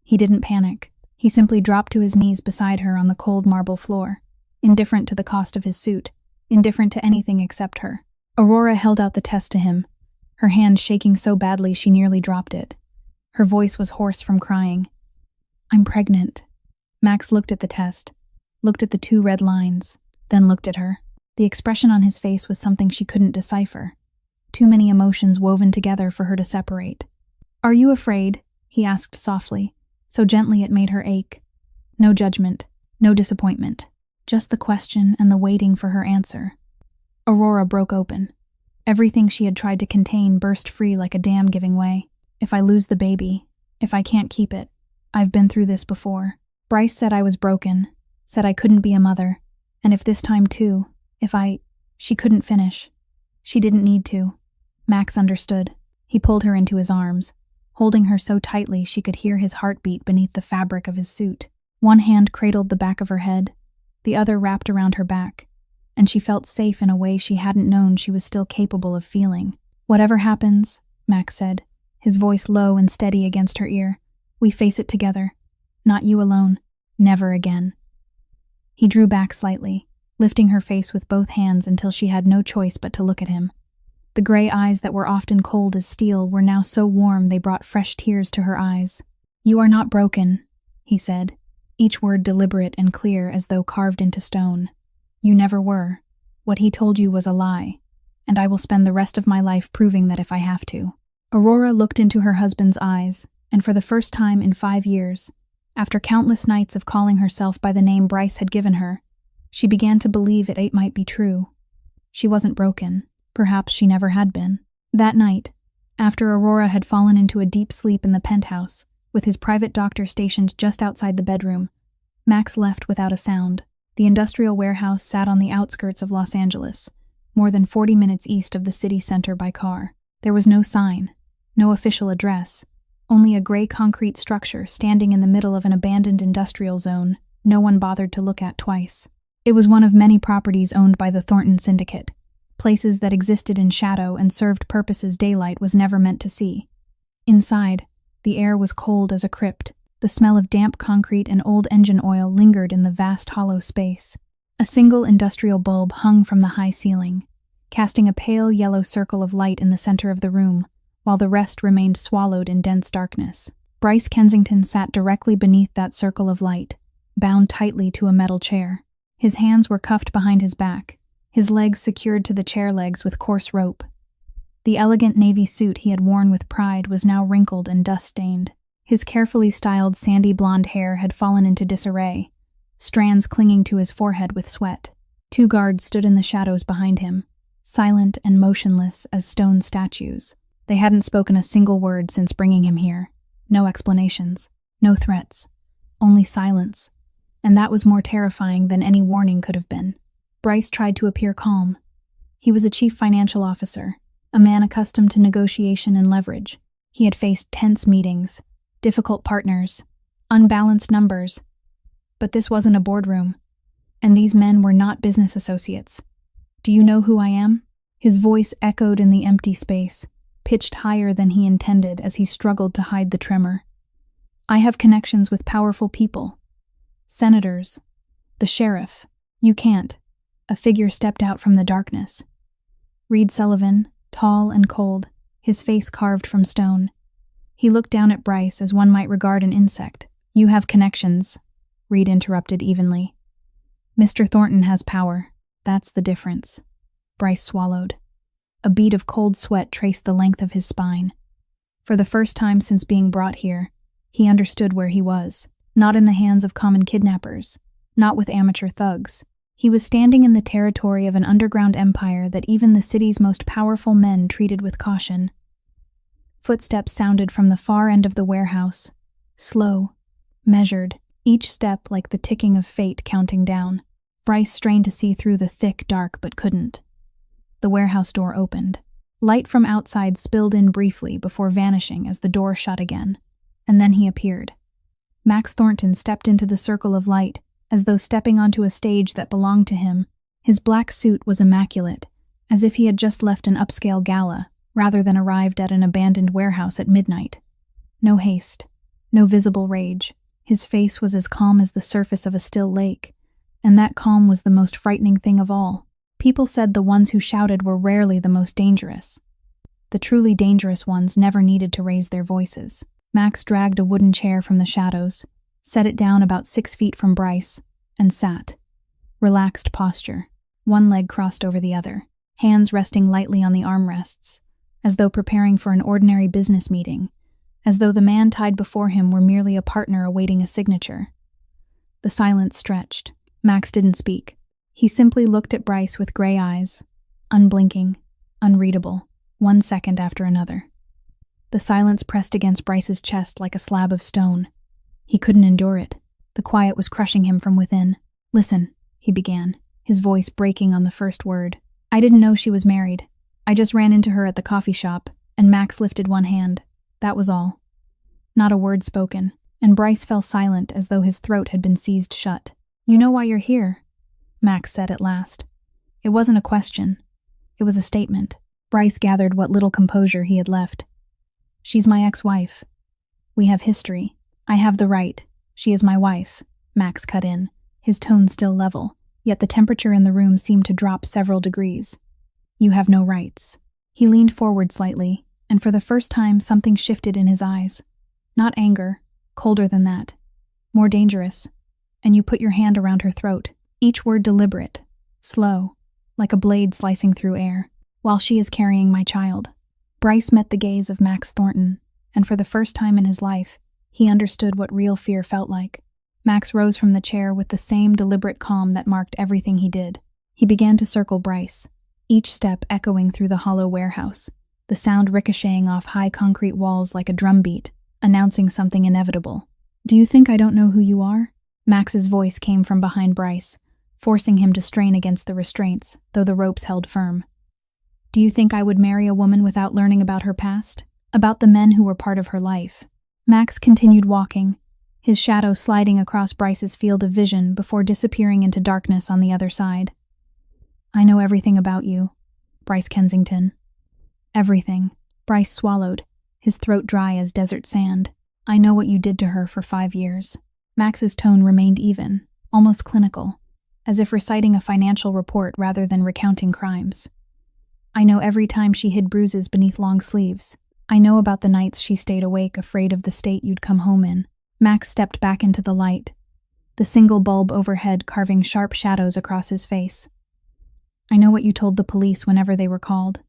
He didn't panic. He simply dropped to his knees beside her on the cold marble floor, indifferent to the cost of his suit, indifferent to anything except her. Aurora held out the test to him, her hand shaking so badly she nearly dropped it. Her voice was hoarse from crying. "I'm pregnant." Max looked at the test, looked at the 2 red lines, then looked at her. The expression on his face was something she couldn't decipher. Too many emotions woven together for her to separate. "Are you afraid?" he asked softly, so gently it made her ache. No judgment, no disappointment, just the question and the waiting for her answer. Aurora broke open. Everything she had tried to contain burst free like a dam giving way. "If I lose the baby, if I can't keep it, I've been through this before. Bryce said I was broken, said I couldn't be a mother, and if this time too, She couldn't finish. She didn't need to. Max understood. He pulled her into his arms, holding her so tightly she could hear his heartbeat beneath the fabric of his suit. One hand cradled the back of her head, the other wrapped around her back, and she felt safe in a way she hadn't known she was still capable of feeling. "Whatever happens," Max said, his voice low and steady against her ear, "we face it together. Not you alone. Never again." He drew back slightly, lifting her face with both hands until she had no choice but to look at him. The gray eyes that were often cold as steel were now so warm they brought fresh tears to her eyes. "You are not broken," he said, each word deliberate and clear as though carved into stone. "You never were. What he told you was a lie, and I will spend the rest of my life proving that if I have to." Aurora looked into her husband's eyes, and for the first time in 5 years, after countless nights of calling herself by the name Bryce had given her, she began to believe it might be true. She wasn't broken. Perhaps she never had been. That night, after Aurora had fallen into a deep sleep in the penthouse, with his private doctor stationed just outside the bedroom, Max left without a sound. The industrial warehouse sat on the outskirts of Los Angeles, more than 40 minutes east of the city center by car. There was no sign, no official address, only a gray concrete structure standing in the middle of an abandoned industrial zone no one bothered to look at twice. It was one of many properties owned by the Thornton Syndicate, places that existed in shadow and served purposes daylight was never meant to see. Inside, the air was cold as a crypt. The smell of damp concrete and old engine oil lingered in the vast hollow space. A single industrial bulb hung from the high ceiling, casting a pale yellow circle of light in the center of the room, while the rest remained swallowed in dense darkness. Bryce Kensington sat directly beneath that circle of light, bound tightly to a metal chair. His hands were cuffed behind his back, his legs secured to the chair legs with coarse rope. The elegant navy suit he had worn with pride was now wrinkled and dust-stained. His carefully styled sandy blonde hair had fallen into disarray, strands clinging to his forehead with sweat. 2 guards stood in the shadows behind him, silent and motionless as stone statues. They hadn't spoken a single word since bringing him here. No explanations, no threats, only silence. And that was more terrifying than any warning could have been. Bryce tried to appear calm. He was a chief financial officer, a man accustomed to negotiation and leverage. He had faced tense meetings, difficult partners, unbalanced numbers. But this wasn't a boardroom, and these men were not business associates. "Do you know who I am?" His voice echoed in the empty space, pitched higher than he intended as he struggled to hide the tremor. "I have connections with powerful people. Senators. The sheriff. You can't." A figure stepped out from the darkness. Reed Sullivan, tall and cold, his face carved from stone. He looked down at Bryce as one might regard an insect. "You have connections," Reed interrupted evenly. "Mr. Thornton has power. That's the difference." Bryce swallowed. A bead of cold sweat traced the length of his spine. For the first time since being brought here, he understood where he was. Not in the hands of common kidnappers, not with amateur thugs. He was standing in the territory of an underground empire that even the city's most powerful men treated with caution. Footsteps sounded from the far end of the warehouse, slow, measured, each step like the ticking of fate counting down. Bryce strained to see through the thick dark but couldn't. The warehouse door opened. Light from outside spilled in briefly before vanishing as the door shut again. And then he appeared. Max Thornton stepped into the circle of light, as though stepping onto a stage that belonged to him. His black suit was immaculate, as if he had just left an upscale gala, rather than arrived at an abandoned warehouse at midnight. No haste, no visible rage. His face was as calm as the surface of a still lake, and that calm was the most frightening thing of all. People said the ones who shouted were rarely the most dangerous. The truly dangerous ones never needed to raise their voices. Max dragged a wooden chair from the shadows, set it down about 6 feet from Bryce, and sat. Relaxed posture, one leg crossed over the other, hands resting lightly on the armrests, as though preparing for an ordinary business meeting, as though the man tied before him were merely a partner awaiting a signature. The silence stretched. Max didn't speak. He simply looked at Bryce with gray eyes, unblinking, unreadable, 1 second after another. The silence pressed against Bryce's chest like a slab of stone. He couldn't endure it. The quiet was crushing him from within. "Listen," he began, his voice breaking on the first word. "I didn't know she was married. I just ran into her at the coffee shop," and Max lifted one hand. That was all. Not a word spoken, and Bryce fell silent as though his throat had been seized shut. "You know why you're here," Max said at last. It wasn't a question. It was a statement. Bryce gathered what little composure he had left. "She's my ex-wife. We have history. I have the right. She is my wife," Max cut in, his tone still level, yet the temperature in the room seemed to drop several degrees. "You have no rights." He leaned forward slightly, and for the first time something shifted in his eyes. Not anger, colder than that. More dangerous. "And you put your hand around her throat, each word deliberate, slow, like a blade slicing through air, while she is carrying my child." Bryce met the gaze of Max Thornton, and for the first time in his life, he understood what real fear felt like. Max rose from the chair with the same deliberate calm that marked everything he did. He began to circle Bryce, each step echoing through the hollow warehouse, the sound ricocheting off high concrete walls like a drumbeat, announcing something inevitable. "Do you think I don't know who you are?" Max's voice came from behind Bryce, forcing him to strain against the restraints, though the ropes held firm. "Do you think I would marry a woman without learning about her past? About the men who were part of her life?" Max continued walking, his shadow sliding across Bryce's field of vision before disappearing into darkness on the other side. "I know everything about you, Bryce Kensington." "Everything." Bryce swallowed, his throat dry as desert sand. "I know what you did to her for 5 years. Max's tone remained even, almost clinical, as if reciting a financial report rather than recounting crimes. "I know every time she hid bruises beneath long sleeves. I know about the nights she stayed awake afraid of the state you'd come home in." Max stepped back into the light, the single bulb overhead carving sharp shadows across his face. "I know what you told the police whenever they were called."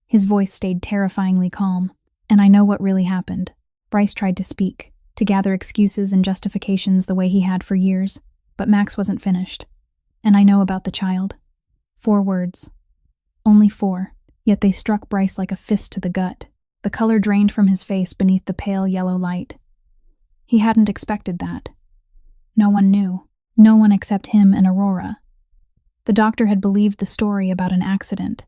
His voice stayed terrifyingly calm. "And I know what really happened." Bryce tried to speak, to gather excuses and justifications the way he had for years, But Max wasn't finished. "And I know about the child." 4 words. Only 4, yet they struck Bryce like a fist to the gut. The color drained from his face beneath the pale yellow light. He hadn't expected that. No one knew. No one except him and Aurora. The doctor had believed the story about an accident.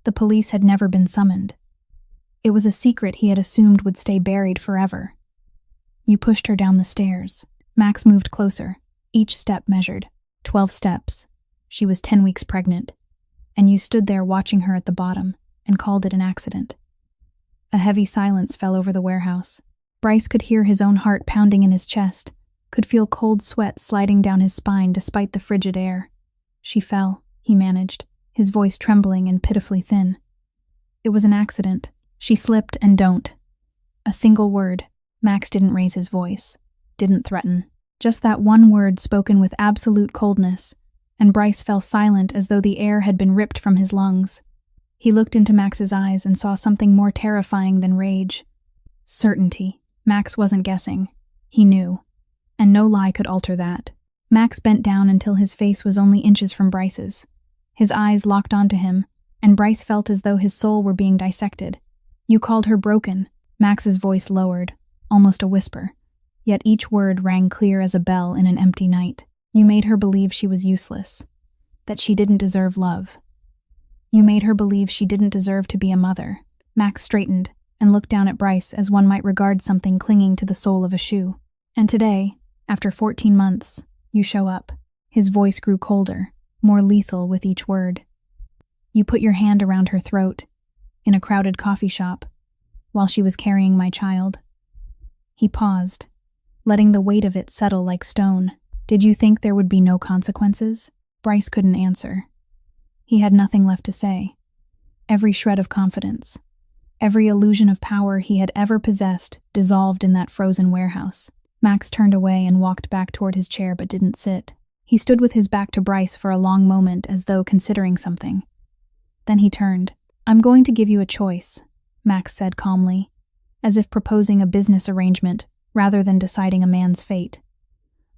The police had never been summoned. It was a secret he had assumed would stay buried forever. "You pushed her down the stairs." Max moved closer. Each step measured. 12 steps. She was 10 weeks pregnant. And you stood there watching her at the bottom and called it an accident. A heavy silence fell over the warehouse. Bryce could hear his own heart pounding in his chest, could feel cold sweat sliding down his spine despite the frigid air. "She fell," he managed, his voice trembling and pitifully thin. "It was an accident. She slipped and don't." A single word. Max didn't raise his voice, didn't threaten. Just that one word spoken with absolute coldness, and Bryce fell silent as though the air had been ripped from his lungs. He looked into Max's eyes and saw something more terrifying than rage. Certainty. Max wasn't guessing. He knew. And no lie could alter that. Max bent down until his face was only inches from Bryce's. His eyes locked onto him, and Bryce felt as though his soul were being dissected. "You called her broken." Max's voice lowered, almost a whisper. Yet each word rang clear as a bell in an empty night. "You made her believe she was useless, that she didn't deserve love. You made her believe she didn't deserve to be a mother." Max straightened and looked down at Bryce as one might regard something clinging to the sole of a shoe. "And today, after 14 months, you show up." His voice grew colder, more lethal with each word. "You put your hand around her throat, in a crowded coffee shop, while she was carrying my child." He paused, letting the weight of it settle like stone. "Did you think there would be no consequences?" Bryce couldn't answer. He had nothing left to say. Every shred of confidence, every illusion of power he had ever possessed dissolved in that frozen warehouse. Max turned away and walked back toward his chair but didn't sit. He stood with his back to Bryce for a long moment as though considering something. Then he turned. "I'm going to give you a choice," Max said calmly, as if proposing a business arrangement rather than deciding a man's fate.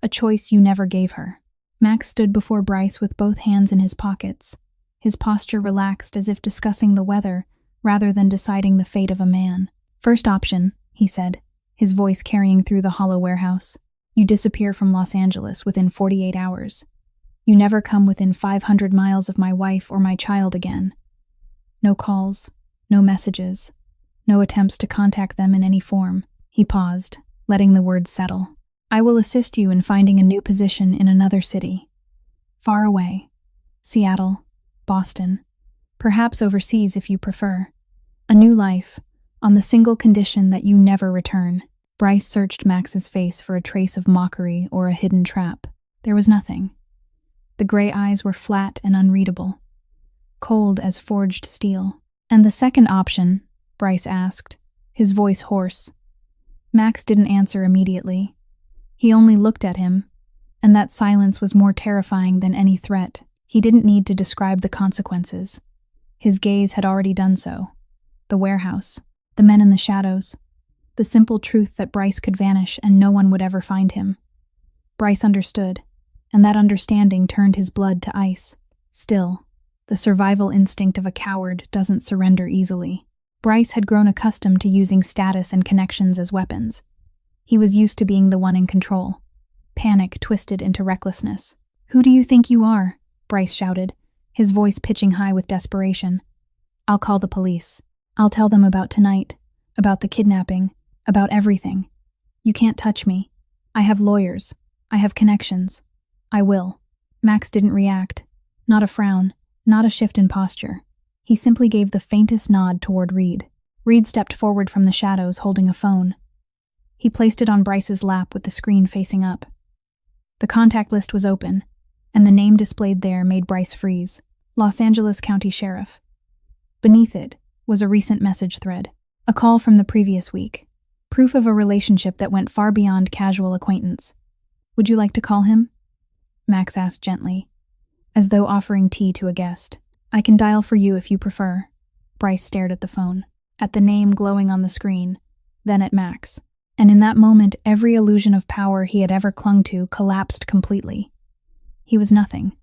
"A choice you never gave her." Max stood before Bryce with both hands in his pockets, his posture relaxed as if discussing the weather rather than deciding the fate of a man. "First option," he said, his voice carrying through the hollow warehouse. "You disappear from Los Angeles within 48 hours. You never come within 500 miles of my wife or my child again. No calls, no messages, no attempts to contact them in any form." He paused, letting the words settle. "I will assist you in finding a new position in another city. Far away. Seattle, Boston, perhaps overseas if you prefer. A new life, on the single condition that you never return." Bryce searched Max's face for a trace of mockery or a hidden trap. There was nothing. The gray eyes were flat and unreadable, cold as forged steel. "And the second option?" Bryce asked, his voice hoarse. Max didn't answer immediately. He only looked at him, and that silence was more terrifying than any threat. He didn't need to describe the consequences. His gaze had already done so. The warehouse, the men in the shadows, the simple truth that Bryce could vanish and no one would ever find him. Bryce understood, and that understanding turned his blood to ice. Still, the survival instinct of a coward doesn't surrender easily. Bryce had grown accustomed to using status and connections as weapons. He was used to being the one in control. Panic twisted into recklessness. "Who do you think you are?" Bryce shouted, his voice pitching high with desperation. "I'll call the police. I'll tell them about tonight, about the kidnapping, about everything. You can't touch me. I have lawyers. I have connections. I will." Max didn't react. Not a frown, not a shift in posture. He simply gave the faintest nod toward Reed. Reed stepped forward from the shadows holding a phone. He placed it on Bryce's lap with the screen facing up. The contact list was open, and the name displayed there made Bryce freeze. Los Angeles County Sheriff. Beneath it was a recent message thread. A call from the previous week. Proof of a relationship that went far beyond casual acquaintance. "Would you like to call him?" Max asked gently, as though offering tea to a guest. "I can dial for you if you prefer." Bryce stared at the phone, at the name glowing on the screen, then at Max. And in that moment, every illusion of power he had ever clung to collapsed completely. He was nothing.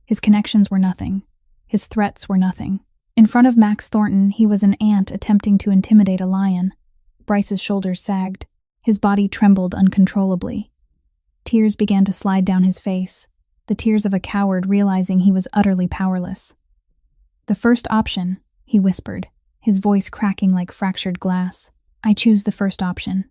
His connections were nothing. His threats were nothing. In front of Max Thornton, he was an ant attempting to intimidate a lion. Bryce's shoulders sagged. His body trembled uncontrollably. Tears began to slide down his face, the tears of a coward realizing he was utterly powerless. "The first option," he whispered, his voice cracking like fractured glass. "I choose the first option."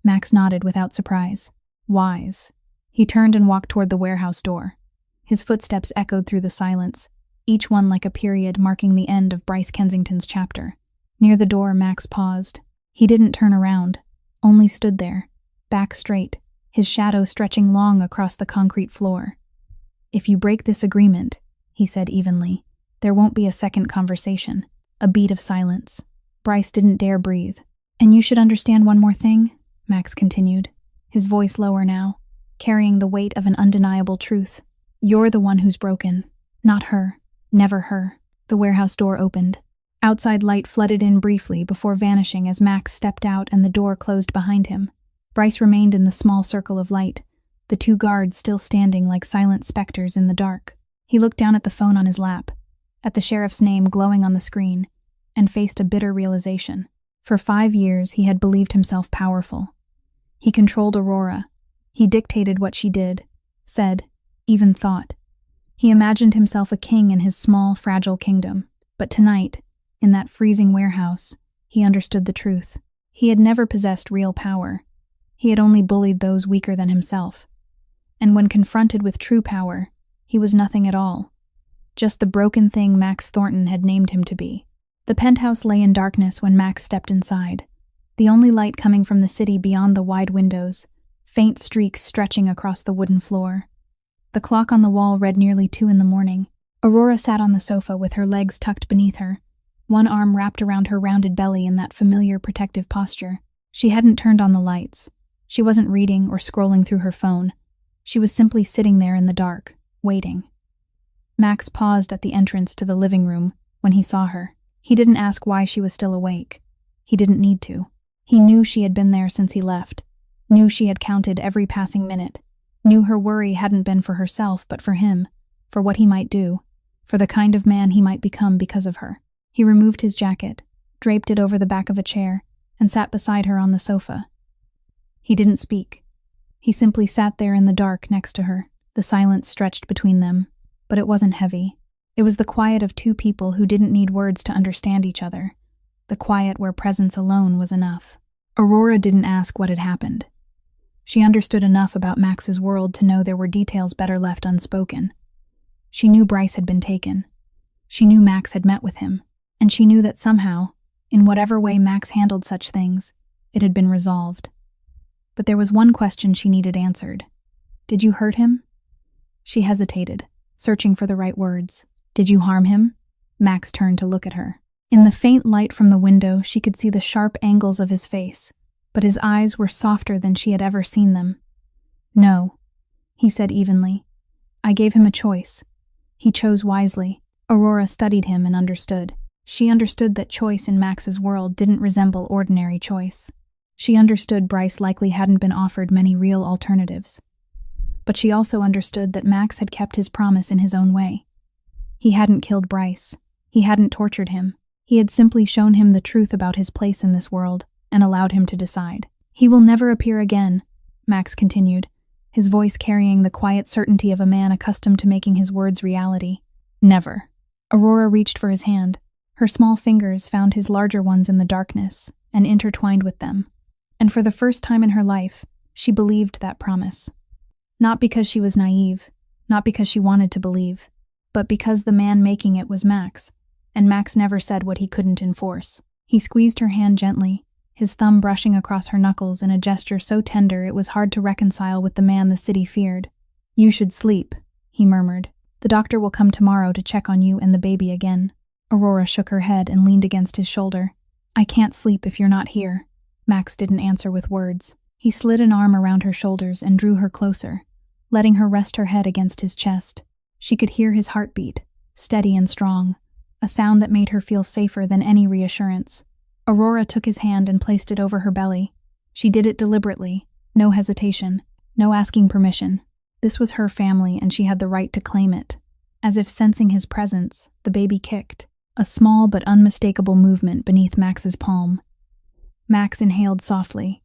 Max nodded without surprise. Wise. He turned and walked toward the warehouse door. His footsteps echoed through the silence, each one like a period marking the end of Bryce Kensington's chapter. Near the door, Max paused. He didn't turn around, only stood there, back straight, his shadow stretching long across the concrete floor. "If you break this agreement," he said evenly, "there won't be a second conversation." A beat of silence. Bryce didn't dare breathe. "And you should understand one more thing," Max continued, his voice lower now, carrying the weight of an undeniable truth. "You're the one who's broken, not her, never her." The warehouse door opened. Outside light flooded in briefly before vanishing as Max stepped out and the door closed behind him. Bryce remained in the small circle of light, the two guards still standing like silent specters in the dark. He looked down at the phone on his lap, at the sheriff's name glowing on the screen, and faced a bitter realization. For 5 years, he had believed himself powerful. He controlled Aurora. He dictated what she did, said, even thought. He imagined himself a king in his small, fragile kingdom. But tonight, in that freezing warehouse, he understood the truth. He had never possessed real power. He had only bullied those weaker than himself. And when confronted with true power, he was nothing at all. Just the broken thing Max Thornton had named him to be. The penthouse lay in darkness when Max stepped inside, the only light coming from the city beyond the wide windows, faint streaks stretching across the wooden floor. The clock on the wall read nearly 2 a.m. Aurora sat on the sofa with her legs tucked beneath her, one arm wrapped around her rounded belly in that familiar protective posture. She hadn't turned on the lights. She wasn't reading or scrolling through her phone. She was simply sitting there in the dark, waiting. Max paused at the entrance to the living room when he saw her. He didn't ask why she was still awake. He didn't need to. He knew she had been there since he left, knew she had counted every passing minute, knew her worry hadn't been for herself but for him, for what he might do, for the kind of man he might become because of her. He removed his jacket, draped it over the back of a chair, and sat beside her on the sofa. He didn't speak. He simply sat there in the dark next to her. The silence stretched between them, but it wasn't heavy. It was the quiet of two people who didn't need words to understand each other, the quiet where presence alone was enough. Aurora didn't ask what had happened. She understood enough about Max's world to know there were details better left unspoken. She knew Bryce had been taken. She knew Max had met with him, and she knew that somehow, in whatever way Max handled such things, it had been resolved. But there was one question she needed answered. Did you hurt him? She hesitated, searching for the right words. Did you harm him? Max turned to look at her. In the faint light from the window, she could see the sharp angles of his face, but his eyes were softer than she had ever seen them. No, he said evenly. I gave him a choice. He chose wisely. Aurora studied him and understood. She understood that choice in Max's world didn't resemble ordinary choice. She understood Bryce likely hadn't been offered many real alternatives. But she also understood that Max had kept his promise in his own way. He hadn't killed Bryce. He hadn't tortured him. He had simply shown him the truth about his place in this world and allowed him to decide. He will never appear again, Max continued, his voice carrying the quiet certainty of a man accustomed to making his words reality. Never. Aurora reached for his hand. Her small fingers found his larger ones in the darkness and intertwined with them. And for the first time in her life, she believed that promise. Not because she was naive, not because she wanted to believe, but because the man making it was Max, and Max never said what he couldn't enforce. He squeezed her hand gently, his thumb brushing across her knuckles in a gesture so tender it was hard to reconcile with the man the city feared. You should sleep, he murmured. The doctor will come tomorrow to check on you and the baby again. Aurora shook her head and leaned against his shoulder. I can't sleep if you're not here. Max didn't answer with words. He slid an arm around her shoulders and drew her closer, letting her rest her head against his chest. She could hear his heartbeat, steady and strong, a sound that made her feel safer than any reassurance. Aurora took his hand and placed it over her belly. She did it deliberately, no hesitation, no asking permission. This was her family and she had the right to claim it. As if sensing his presence, the baby kicked, a small but unmistakable movement beneath Max's palm. Max inhaled softly.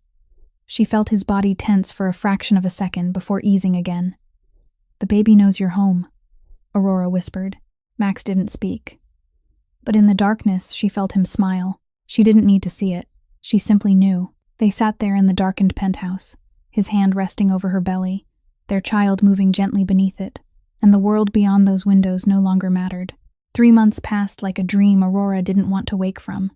She felt his body tense for a fraction of a second before easing again. "The baby knows you're home," Aurora whispered. Max didn't speak. But in the darkness, she felt him smile. She didn't need to see it. She simply knew. They sat there in the darkened penthouse, his hand resting over her belly, their child moving gently beneath it, and the world beyond those windows no longer mattered. 3 months passed like a dream Aurora didn't want to wake from.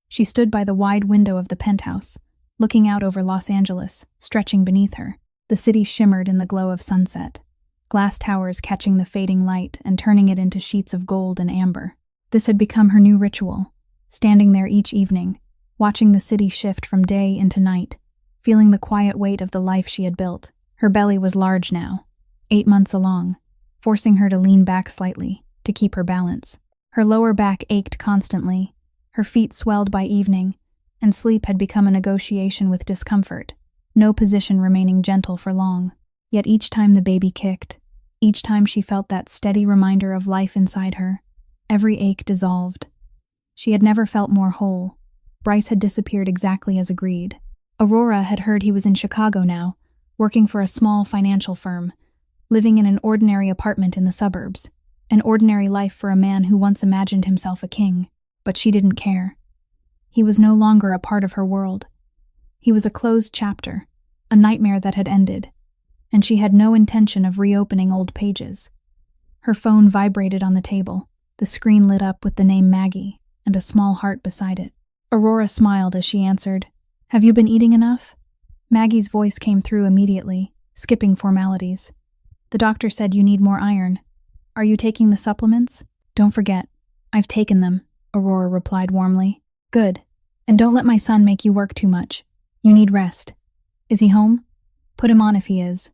She stood by the wide window of the penthouse, looking out over Los Angeles, stretching beneath her. The city shimmered in the glow of sunset, glass towers catching the fading light and turning it into sheets of gold and amber. This had become her new ritual, standing there each evening, watching the city shift from day into night, feeling the quiet weight of the life she had built. Her belly was large now, 8 months along, forcing her to lean back slightly, to keep her balance. Her lower back ached constantly, her feet swelled by evening, and sleep had become a negotiation with discomfort, no position remaining gentle for long. Yet each time the baby kicked, each time she felt that steady reminder of life inside her, every ache dissolved. She had never felt more whole. Bryce had disappeared exactly as agreed. Aurora had heard he was in Chicago now, working for a small financial firm, living in an ordinary apartment in the suburbs, an ordinary life for a man who once imagined himself a king. But she didn't care. He was no longer a part of her world. He was a closed chapter, a nightmare that had ended, and she had no intention of reopening old pages. Her phone vibrated on the table, the screen lit up with the name Maggie, and a small heart beside it. Aurora smiled as she answered, "Have you been eating enough?" Maggie's voice came through immediately, skipping formalities. "The doctor said you need more iron. Are you taking the supplements?" "Don't forget, I've taken them," Aurora replied warmly. "Good. And don't let my son make you work too much. You need rest. Is he home? Put him on if he is."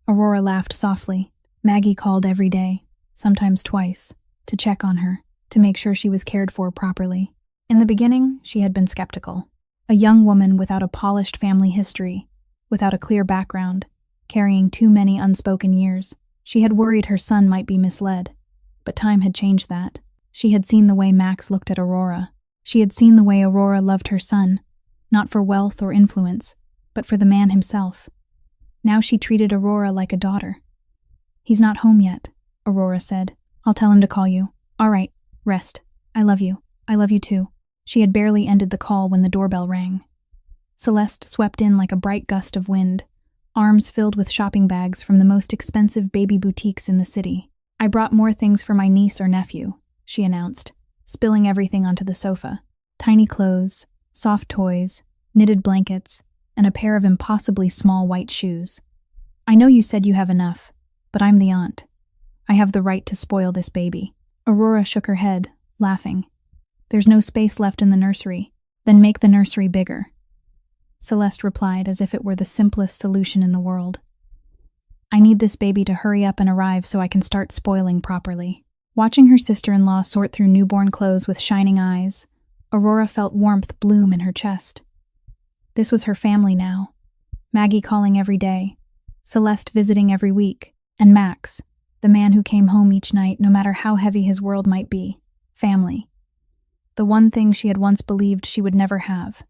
Aurora laughed softly. Maggie called every day, sometimes twice, to check on her, to make sure she was cared for properly. In the beginning, she had been skeptical. A young woman without a polished family history, without a clear background, carrying too many unspoken years. She had worried her son might be misled, but time had changed that. She had seen the way Max looked at Aurora. She had seen the way Aurora loved her son, not for wealth or influence, but for the man himself. Now she treated Aurora like a daughter. "He's not home yet," Aurora said. "I'll tell him to call you." "All right, rest. I love you. I love you too." She had barely ended the call when the doorbell rang. Celeste swept in like a bright gust of wind, arms filled with shopping bags from the most expensive baby boutiques in the city. "I brought more things for my niece or nephew," she announced, spilling everything onto the sofa. Tiny clothes, soft toys, knitted blankets, and a pair of impossibly small white shoes. "I know you said you have enough, but I'm the aunt. I have the right to spoil this baby." Aurora shook her head, laughing. "There's no space left in the nursery. Then make the nursery bigger." Celeste replied as if it were the simplest solution in the world. "I need this baby to hurry up and arrive so I can start spoiling properly." Watching her sister-in-law sort through newborn clothes with shining eyes, Aurora felt warmth bloom in her chest. This was her family now. Maggie calling every day, Celeste visiting every week, and Max, the man who came home each night no matter how heavy his world might be. Family. The one thing she had once believed she would never have.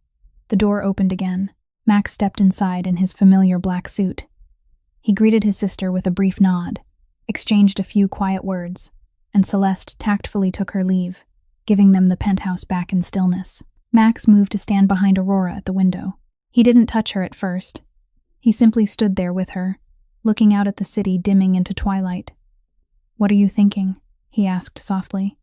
The door opened again. Max stepped inside in his familiar black suit. He greeted his sister with a brief nod, exchanged a few quiet words, and Celeste tactfully took her leave, giving them the penthouse back in stillness. Max moved to stand behind Aurora at the window. He didn't touch her at first. He simply stood there with her, looking out at the city dimming into twilight. "What are you thinking?" he asked softly.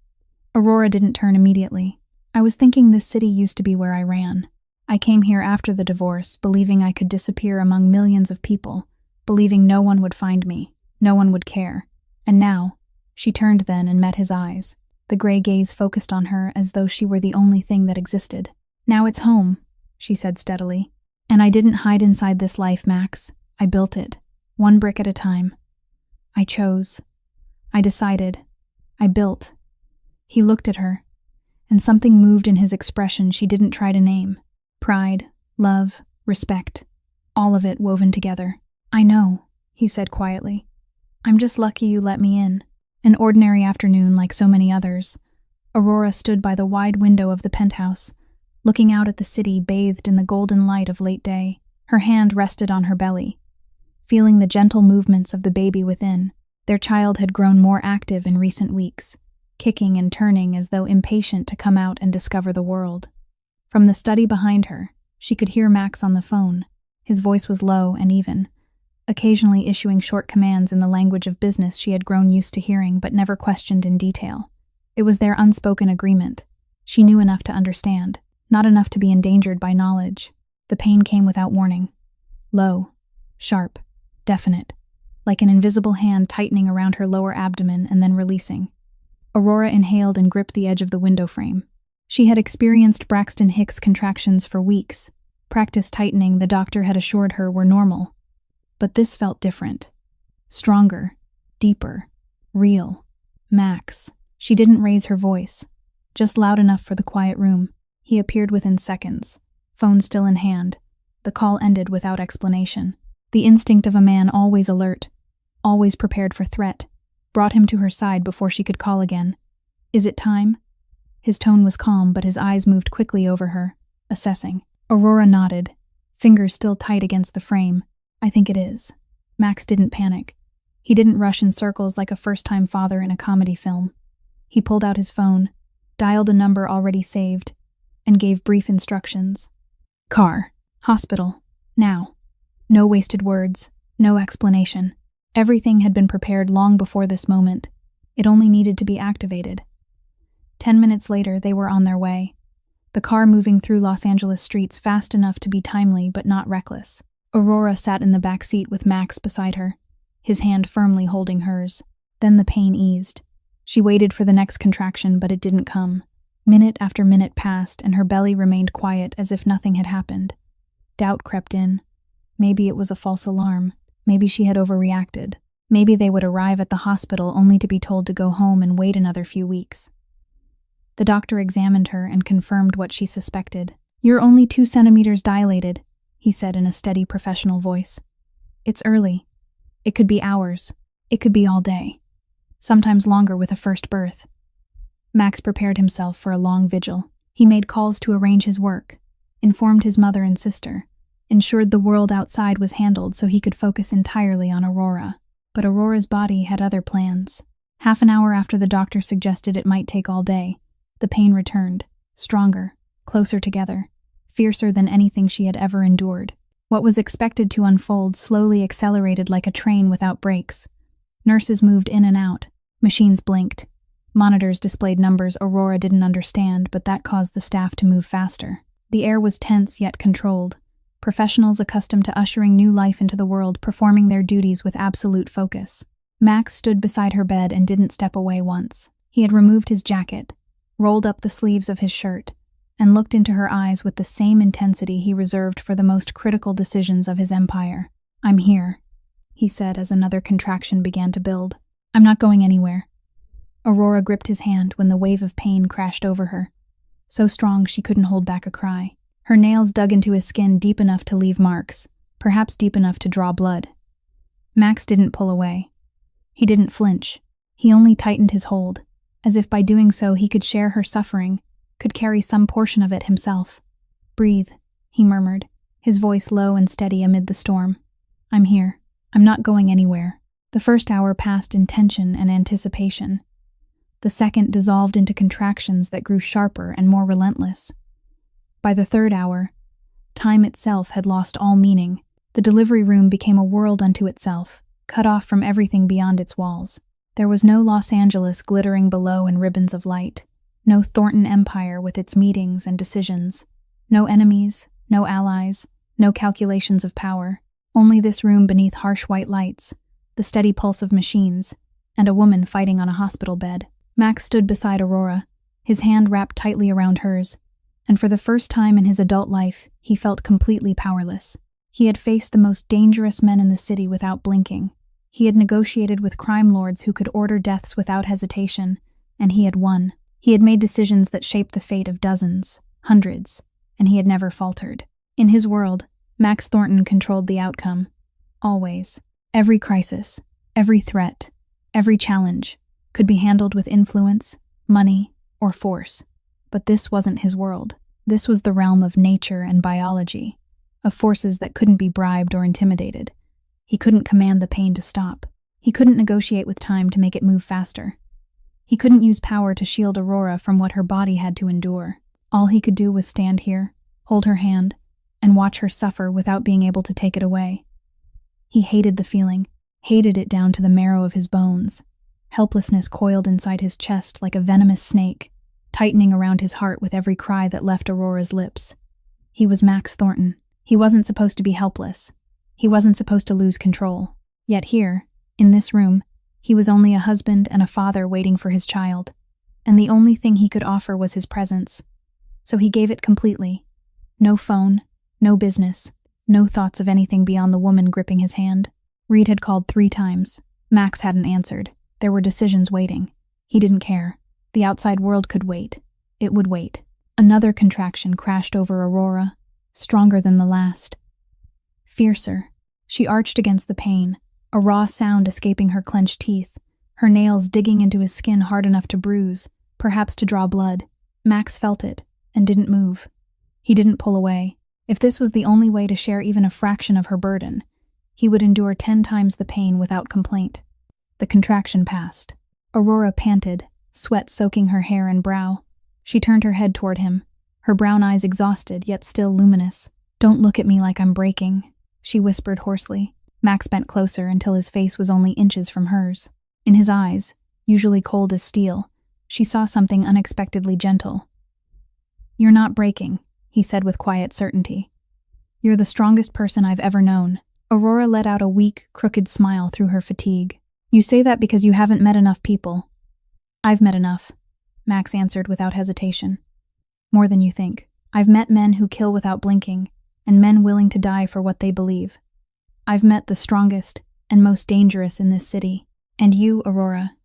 Aurora didn't turn immediately. "I was thinking this city used to be where I ran. I came here after the divorce, believing I could disappear among millions of people, believing no one would find me, no one would care. And now," she turned then and met his eyes, the gray gaze focused on her as though she were the only thing that existed. "Now it's home," she said steadily. "And I didn't hide inside this life, Max. I built it, one brick at a time. I chose. I decided. I built." He looked at her, and something moved in his expression she didn't try to name. Pride, love, respect, all of it woven together. "I know," he said quietly. "I'm just lucky you let me in." An ordinary afternoon like so many others, Aurora stood by the wide window of the penthouse, looking out at the city bathed in the golden light of late day. Her hand rested on her belly, feeling the gentle movements of the baby within. Their child had grown more active in recent weeks, kicking and turning as though impatient to come out and discover the world. From the study behind her, she could hear Max on the phone. His voice was low and even, occasionally issuing short commands in the language of business she had grown used to hearing but never questioned in detail. It was their unspoken agreement. She knew enough to understand, not enough to be endangered by knowledge. The pain came without warning. Low, sharp, definite, like an invisible hand tightening around her lower abdomen and then releasing. Aurora inhaled and gripped the edge of the window frame. She had experienced Braxton Hicks contractions for weeks. Practice tightening, the doctor had assured her, were normal. But this felt different. Stronger, deeper, real. Max. She didn't raise her voice, just loud enough for the quiet room. He appeared within seconds, phone still in hand. The call ended without explanation. The instinct of a man always alert, always prepared for threat, brought him to her side before she could call again. "Is it time?" His tone was calm, but his eyes moved quickly over her, assessing. Aurora nodded, fingers still tight against the frame. "I think it is." Max didn't panic. He didn't rush in circles like a first-time father in a comedy film. He pulled out his phone, dialed a number already saved, and gave brief instructions. "Car. Hospital. Now." No wasted words, no explanation. Everything had been prepared long before this moment. It only needed to be activated. 10 minutes later, they were on their way. The car moving through Los Angeles streets fast enough to be timely but not reckless. Aurora sat in the back seat with Max beside her, his hand firmly holding hers. Then the pain eased. She waited for the next contraction, but it didn't come. Minute after minute passed, and her belly remained quiet as if nothing had happened. Doubt crept in. Maybe it was a false alarm. Maybe she had overreacted. Maybe they would arrive at the hospital only to be told to go home and wait another few weeks. The doctor examined her and confirmed what she suspected. "You're only 2 centimeters dilated," he said in a steady professional voice. "It's early. It could be hours. It could be all day. Sometimes longer with a first birth." Max prepared himself for a long vigil. He made calls to arrange his work, informed his mother and sister, ensured the world outside was handled so he could focus entirely on Aurora. But Aurora's body had other plans. Half an hour after the doctor suggested it might take all day, the pain returned, stronger, closer together, fiercer than anything she had ever endured. What was expected to unfold slowly accelerated like a train without brakes. Nurses moved in and out. Machines blinked. Monitors displayed numbers Aurora didn't understand, but that caused the staff to move faster. The air was tense yet controlled. Professionals accustomed to ushering new life into the world performing their duties with absolute focus. Max stood beside her bed and didn't step away once. He had removed his jacket, rolled up the sleeves of his shirt, and looked into her eyes with the same intensity he reserved for the most critical decisions of his empire. "I'm here," he said as another contraction began to build. "I'm not going anywhere." Aurora gripped his hand when the wave of pain crashed over her, so strong she couldn't hold back a cry. Her nails dug into his skin deep enough to leave marks, perhaps deep enough to draw blood. Max didn't pull away. He didn't flinch. He only tightened his hold, as if by doing so he could share her suffering, could carry some portion of it himself. "Breathe," he murmured, his voice low and steady amid the storm. "I'm here. I'm not going anywhere." The first hour passed in tension and anticipation. The second dissolved into contractions that grew sharper and more relentless. By the third hour, time itself had lost all meaning. The delivery room became a world unto itself, cut off from everything beyond its walls. There was no Los Angeles glittering below in ribbons of light, no Thornton Empire with its meetings and decisions, no enemies, no allies, no calculations of power, only this room beneath harsh white lights, the steady pulse of machines, and a woman fighting on a hospital bed. Max stood beside Aurora, his hand wrapped tightly around hers, and for the first time in his adult life, he felt completely powerless. He had faced the most dangerous men in the city without blinking. He had negotiated with crime lords who could order deaths without hesitation, and he had won. He had made decisions that shaped the fate of dozens, hundreds, and he had never faltered. In his world, Max Thornton controlled the outcome. Always. Every crisis, every threat, every challenge could be handled with influence, money, or force. But this wasn't his world. This was the realm of nature and biology, of forces that couldn't be bribed or intimidated. He couldn't command the pain to stop. He couldn't negotiate with time to make it move faster. He couldn't use power to shield Aurora from what her body had to endure. All he could do was stand here, hold her hand, and watch her suffer without being able to take it away. He hated the feeling, hated it down to the marrow of his bones. Helplessness coiled inside his chest like a venomous snake, tightening around his heart with every cry that left Aurora's lips. He was Max Thornton. He wasn't supposed to be helpless. He wasn't supposed to lose control. Yet here, in this room, he was only a husband and a father waiting for his child, and the only thing he could offer was his presence. So he gave it completely. No phone, no business, no thoughts of anything beyond the woman gripping his hand. Reed had called 3 times. Max hadn't answered. There were decisions waiting. He didn't care. The outside world could wait. It would wait. Another contraction crashed over Aurora, stronger than the last. Fiercer. She arched against the pain, a raw sound escaping her clenched teeth, her nails digging into his skin hard enough to bruise, perhaps to draw blood. Max felt it, and didn't move. He didn't pull away. If this was the only way to share even a fraction of her burden, he would endure 10 times the pain without complaint. The contraction passed. Aurora panted, sweat soaking her hair and brow. She turned her head toward him, her brown eyes exhausted yet still luminous. "Don't look at me like I'm breaking," she whispered hoarsely. Max bent closer until his face was only inches from hers. In his eyes, usually cold as steel, she saw something unexpectedly gentle. "You're not breaking," he said with quiet certainty. "You're the strongest person I've ever known." Aurora let out a weak, crooked smile through her fatigue. "You say that because you haven't met enough people." "I've met enough," Max answered without hesitation. "More than you think. I've met men who kill without blinking, and men willing to die for what they believe. I've met the strongest and most dangerous in this city. And you, Aurora,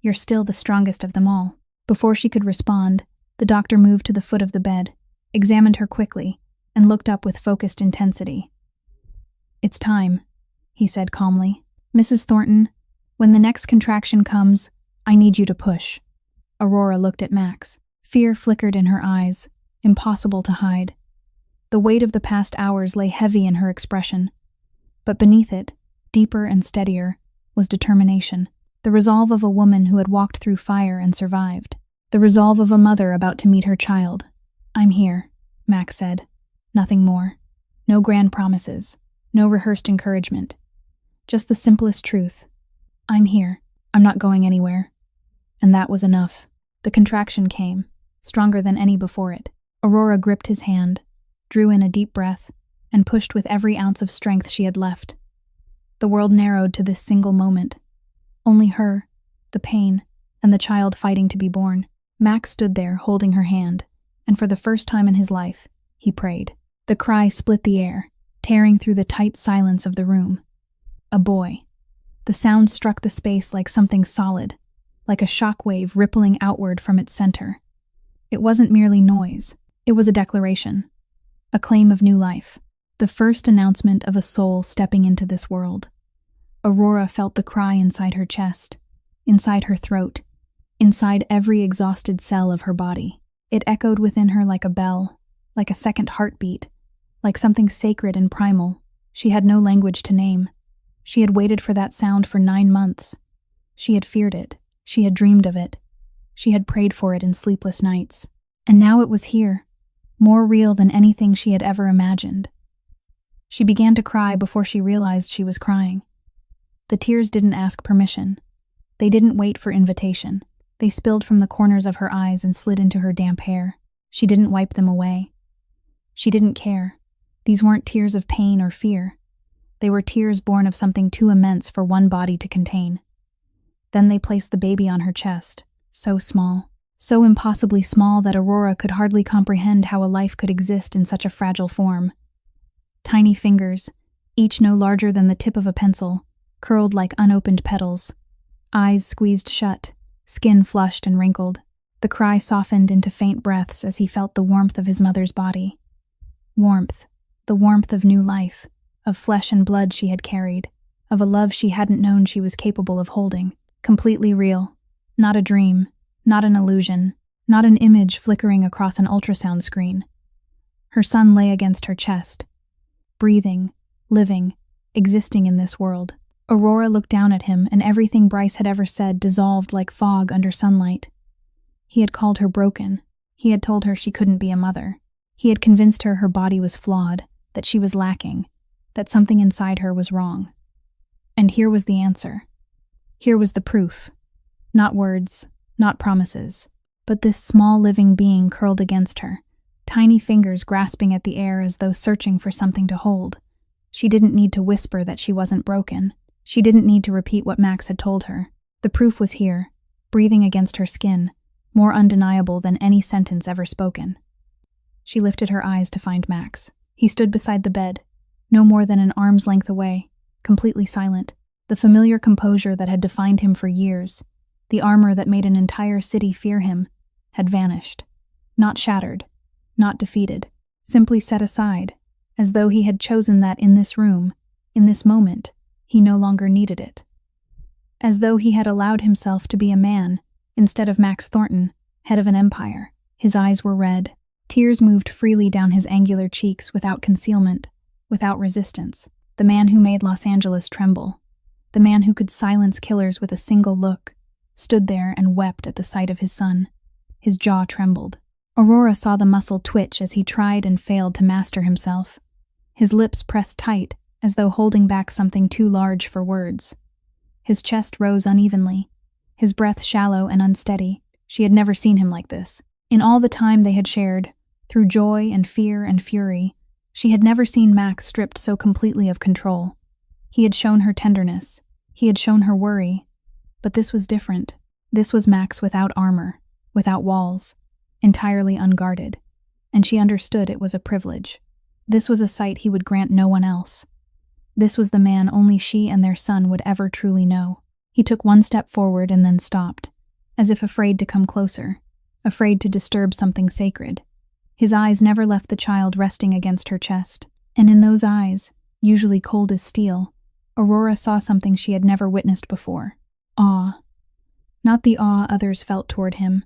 you're still the strongest of them all." Before she could respond, the doctor moved to the foot of the bed, examined her quickly, and looked up with focused intensity. "It's time," he said calmly. "Mrs. Thornton, when the next contraction comes, I need you to push." Aurora looked at Max. Fear flickered in her eyes, impossible to hide. The weight of the past hours lay heavy in her expression. But beneath it, deeper and steadier, was determination. The resolve of a woman who had walked through fire and survived. The resolve of a mother about to meet her child. "I'm here," Max said. Nothing more. No grand promises. No rehearsed encouragement. Just the simplest truth. "I'm here. I'm not going anywhere." And that was enough. The contraction came, stronger than any before it. Aurora gripped his hand, drew in a deep breath, and pushed with every ounce of strength she had left. The world narrowed to this single moment. Only her, the pain, and the child fighting to be born. Max stood there holding her hand, and for the first time in his life, he prayed. The cry split the air, tearing through the tight silence of the room. A boy. The sound struck the space like something solid, like a shockwave rippling outward from its center. It wasn't merely noise. It was a declaration, a claim of new life, the first announcement of a soul stepping into this world. Aurora felt the cry inside her chest, inside her throat, inside every exhausted cell of her body. It echoed within her like a bell, like a second heartbeat, like something sacred and primal. She had no language to name. She had waited for that sound for 9 months. She had feared it. She had dreamed of it. She had prayed for it in sleepless nights. And now it was here, more real than anything she had ever imagined. She began to cry before she realized she was crying. The tears didn't ask permission. They didn't wait for invitation. They spilled from the corners of her eyes and slid into her damp hair. She didn't wipe them away. She didn't care. These weren't tears of pain or fear. They were tears born of something too immense for one body to contain. Then they placed the baby on her chest, so small, so impossibly small that Aurora could hardly comprehend how a life could exist in such a fragile form. Tiny fingers, each no larger than the tip of a pencil, curled like unopened petals. Eyes squeezed shut, skin flushed and wrinkled. The cry softened into faint breaths as he felt the warmth of his mother's body. Warmth, the warmth of new life, of flesh and blood she had carried, of a love she hadn't known she was capable of holding. Completely real. Not a dream, not an illusion, not an image flickering across an ultrasound screen. Her son lay against her chest, breathing, living, existing in this world. Aurora looked down at him, and everything Bryce had ever said dissolved like fog under sunlight. He had called her broken. He had told her she couldn't be a mother. He had convinced her body was flawed, that she was lacking, that something inside her was wrong. And here was the answer. Here was the proof. Not words, not promises, but this small living being curled against her, tiny fingers grasping at the air as though searching for something to hold. She didn't need to whisper that she wasn't broken. She didn't need to repeat what Max had told her. The proof was here, breathing against her skin, more undeniable than any sentence ever spoken. She lifted her eyes to find Max. He stood beside the bed, no more than an arm's length away, completely silent. The familiar composure that had defined him for years, the armor that made an entire city fear him, had vanished. Not shattered, not defeated, simply set aside, as though he had chosen that in this room, in this moment, he no longer needed it. As though he had allowed himself to be a man, instead of Max Thornton, head of an empire. His eyes were red. Tears moved freely down his angular cheeks without concealment, without resistance. The man who made Los Angeles tremble, the man who could silence killers with a single look, stood there and wept at the sight of his son. His jaw trembled. Aurora saw the muscle twitch as he tried and failed to master himself. His lips pressed tight, as though holding back something too large for words. His chest rose unevenly, his breath shallow and unsteady. She had never seen him like this. In all the time they had shared, through joy and fear and fury, she had never seen Max stripped so completely of control. He had shown her tenderness. He had shown her worry. But this was different. This was Max without armor, without walls, entirely unguarded. And she understood it was a privilege. This was a sight he would grant no one else. This was the man only she and their son would ever truly know. He took one step forward and then stopped, as if afraid to come closer, afraid to disturb something sacred. His eyes never left the child resting against her chest, and in those eyes, usually cold as steel, Aurora saw something she had never witnessed before. Awe. Not the awe others felt toward him,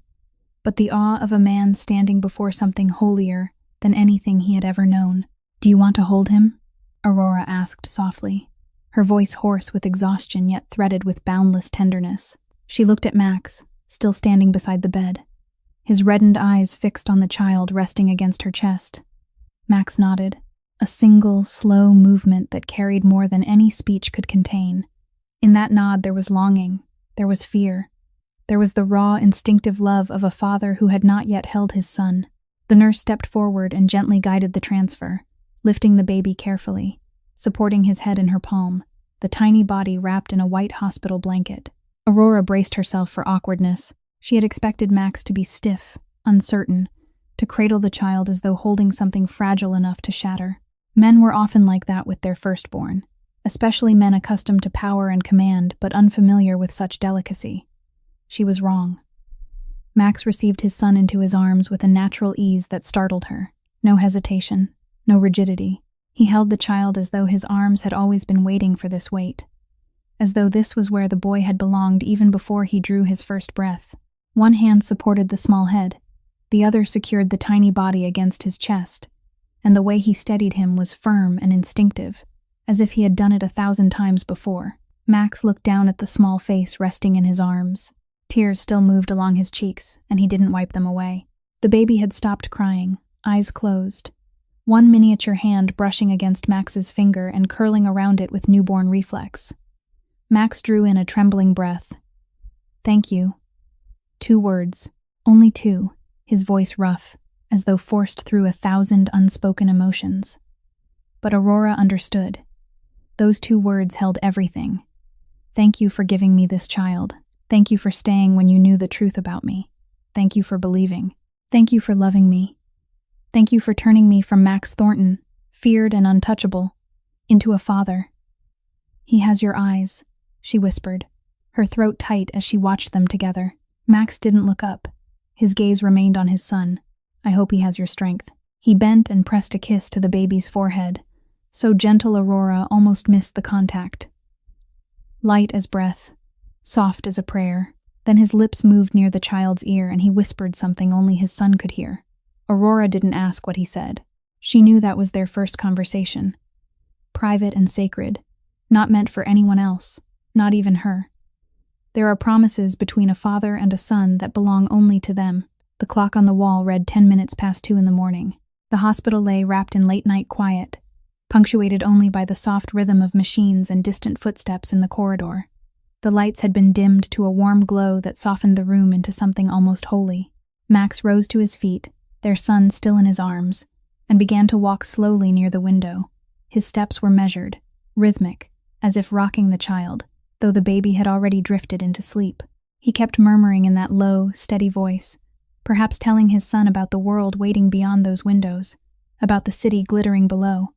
but the awe of a man standing before something holier than anything he had ever known. "Do you want to hold him?" Aurora asked softly, her voice hoarse with exhaustion yet threaded with boundless tenderness. She looked at Max, still standing beside the bed, his reddened eyes fixed on the child resting against her chest. Max nodded, a single, slow movement that carried more than any speech could contain. In that nod there was longing, there was fear, there was the raw, instinctive love of a father who had not yet held his son. The nurse stepped forward and gently guided the transfer, lifting the baby carefully, supporting his head in her palm, the tiny body wrapped in a white hospital blanket. Aurora braced herself for awkwardness. She had expected Max to be stiff, uncertain, to cradle the child as though holding something fragile enough to shatter. Men were often like that with their firstborn, especially men accustomed to power and command but unfamiliar with such delicacy. She was wrong. Max received his son into his arms with a natural ease that startled her. No hesitation, no rigidity. He held the child as though his arms had always been waiting for this wait, as though this was where the boy had belonged even before he drew his first breath. One hand supported the small head, the other secured the tiny body against his chest, and the way he steadied him was firm and instinctive, as if he had done it 1,000 times before. Max looked down at the small face resting in his arms. Tears still moved along his cheeks, and he didn't wipe them away. The baby had stopped crying, eyes closed, one miniature hand brushing against Max's finger and curling around it with newborn reflex. Max drew in a trembling breath. "Thank you." 2 words, only 2, his voice rough, as though forced through 1,000 unspoken emotions. But Aurora understood. Those 2 words held everything. "Thank you for giving me this child. Thank you for staying when you knew the truth about me. Thank you for believing. Thank you for loving me. Thank you for turning me from Max Thornton, feared and untouchable, into a father." "He has your eyes," she whispered, her throat tight as she watched them together. Max didn't look up. His gaze remained on his son. "I hope he has your strength." He bent and pressed a kiss to the baby's forehead, so gentle Aurora almost missed the contact. Light as breath, soft as a prayer. Then his lips moved near the child's ear and he whispered something only his son could hear. Aurora didn't ask what he said. She knew that was their first conversation. Private and sacred, not meant for anyone else, not even her. There are promises between a father and a son that belong only to them. The clock on the wall read 10 minutes past 2 in the morning. The hospital lay wrapped in late-night quiet, punctuated only by the soft rhythm of machines and distant footsteps in the corridor. The lights had been dimmed to a warm glow that softened the room into something almost holy. Max rose to his feet, their son still in his arms, and began to walk slowly near the window. His steps were measured, rhythmic, as if rocking the child, though the baby had already drifted into sleep. He kept murmuring in that low, steady voice, perhaps telling his son about the world waiting beyond those windows, about the city glittering below,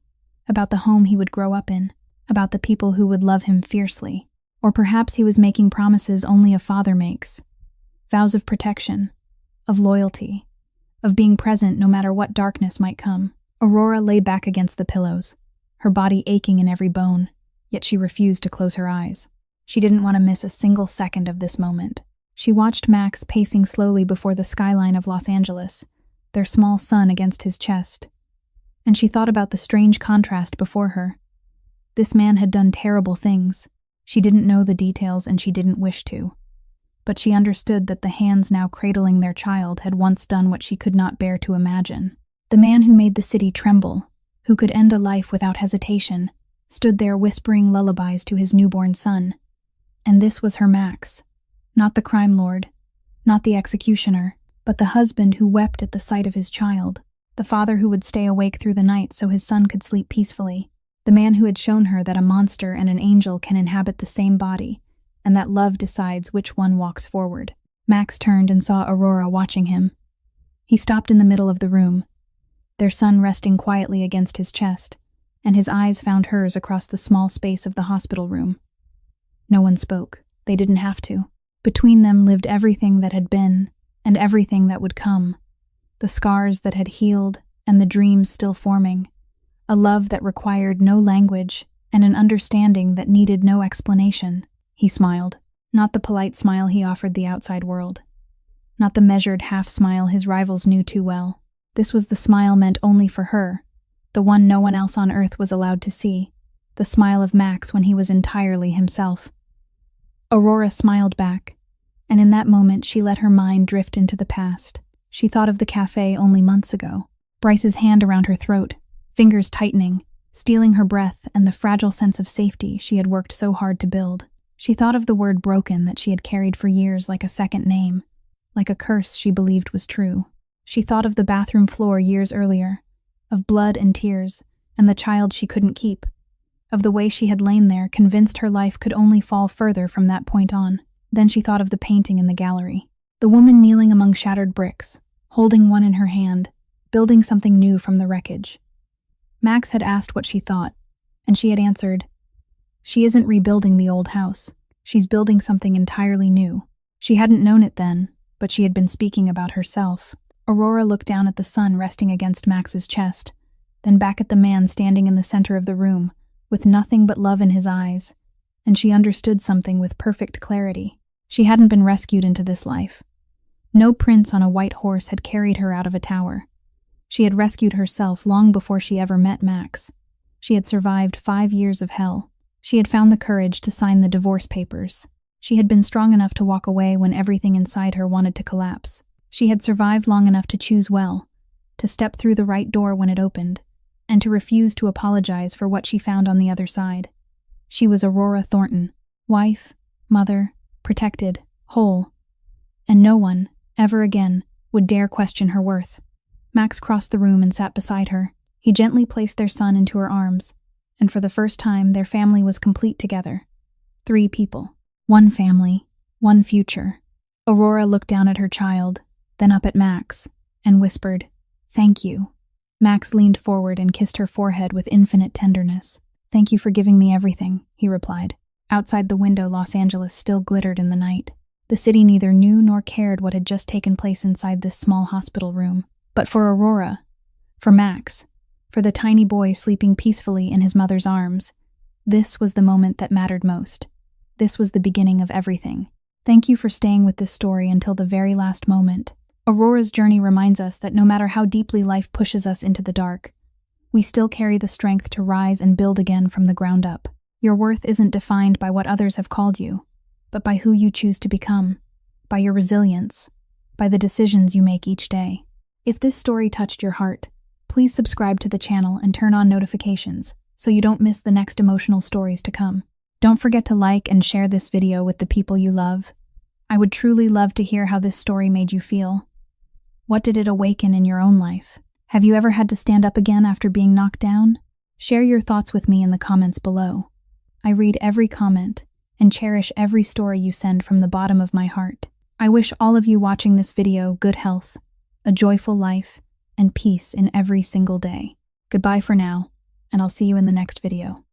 about the home he would grow up in, about the people who would love him fiercely. Or perhaps he was making promises only a father makes, vows of protection, of loyalty, of being present no matter what darkness might come. Aurora lay back against the pillows, her body aching in every bone, yet she refused to close her eyes. She didn't want to miss a single second of this moment. She watched Max pacing slowly before the skyline of Los Angeles, their small son against his chest. And she thought about the strange contrast before her. This man had done terrible things. She didn't know the details and she didn't wish to. But she understood that the hands now cradling their child had once done what she could not bear to imagine. The man who made the city tremble, who could end a life without hesitation, stood there whispering lullabies to his newborn son. And this was her Max. Not the crime lord, not the executioner, but the husband who wept at the sight of his child, the father who would stay awake through the night so his son could sleep peacefully, the man who had shown her that a monster and an angel can inhabit the same body, and that love decides which one walks forward. Max turned and saw Aurora watching him. He stopped in the middle of the room, their son resting quietly against his chest, and his eyes found hers across the small space of the hospital room. No one spoke. They didn't have to. Between them lived everything that had been, and everything that would come. The scars that had healed, and the dreams still forming. A love that required no language, and an understanding that needed no explanation. He smiled. Not the polite smile he offered the outside world. Not the measured half-smile his rivals knew too well. This was the smile meant only for her, the one no one else on earth was allowed to see, the smile of Max when he was entirely himself. Aurora smiled back, and in that moment she let her mind drift into the past. She thought of the cafe only months ago, Bryce's hand around her throat, fingers tightening, stealing her breath and the fragile sense of safety she had worked so hard to build. She thought of the word broken that she had carried for years like a second name, like a curse she believed was true. She thought of the bathroom floor years earlier, of blood and tears, and the child she couldn't keep, of the way she had lain there, convinced her life could only fall further from that point on. Then she thought of the painting in the gallery, the woman kneeling among shattered bricks, holding one in her hand, building something new from the wreckage. Max had asked what she thought, and she had answered, "She isn't rebuilding the old house. She's building something entirely new." She hadn't known it then, but she had been speaking about herself. Aurora looked down at the sun resting against Max's chest, then back at the man standing in the center of the room, with nothing but love in his eyes, and she understood something with perfect clarity. She hadn't been rescued into this life. No prince on a white horse had carried her out of a tower. She had rescued herself long before she ever met Max. She had survived 5 years of hell. She had found the courage to sign the divorce papers. She had been strong enough to walk away when everything inside her wanted to collapse. She had survived long enough to choose well, to step through the right door when it opened, and to refuse to apologize for what she found on the other side. She was Aurora Thornton, wife, mother, protected, whole, and no one, ever again, would dare question her worth. Max crossed the room and sat beside her. He gently placed their son into her arms, and for the first time their family was complete together. 3 people. 1 family, 1 future. Aurora looked down at her child, then up at Max, and whispered, "Thank you." Max leaned forward and kissed her forehead with infinite tenderness. "Thank you for giving me everything," he replied. Outside the window, Los Angeles still glittered in the night. The city neither knew nor cared what had just taken place inside this small hospital room. But for Aurora, For Max, for the tiny boy sleeping peacefully in his mother's arms, this was the moment that mattered most. This was the beginning of everything. Thank you for staying with this story until the very last moment. Aurora's journey reminds us that no matter how deeply life pushes us into the dark, we still carry the strength to rise and build again from the ground up. Your worth isn't defined by what others have called you, but by who you choose to become, by your resilience, by the decisions you make each day. If this story touched your heart, please subscribe to the channel and turn on notifications so you don't miss the next emotional stories to come. Don't forget to like and share this video with the people you love. I would truly love to hear how this story made you feel. What did it awaken in your own life? Have you ever had to stand up again after being knocked down? Share your thoughts with me in the comments below. I read every comment and cherish every story you send from the bottom of my heart. I wish all of you watching this video good health, a joyful life, and peace in every single day. Goodbye for now, and I'll see you in the next video.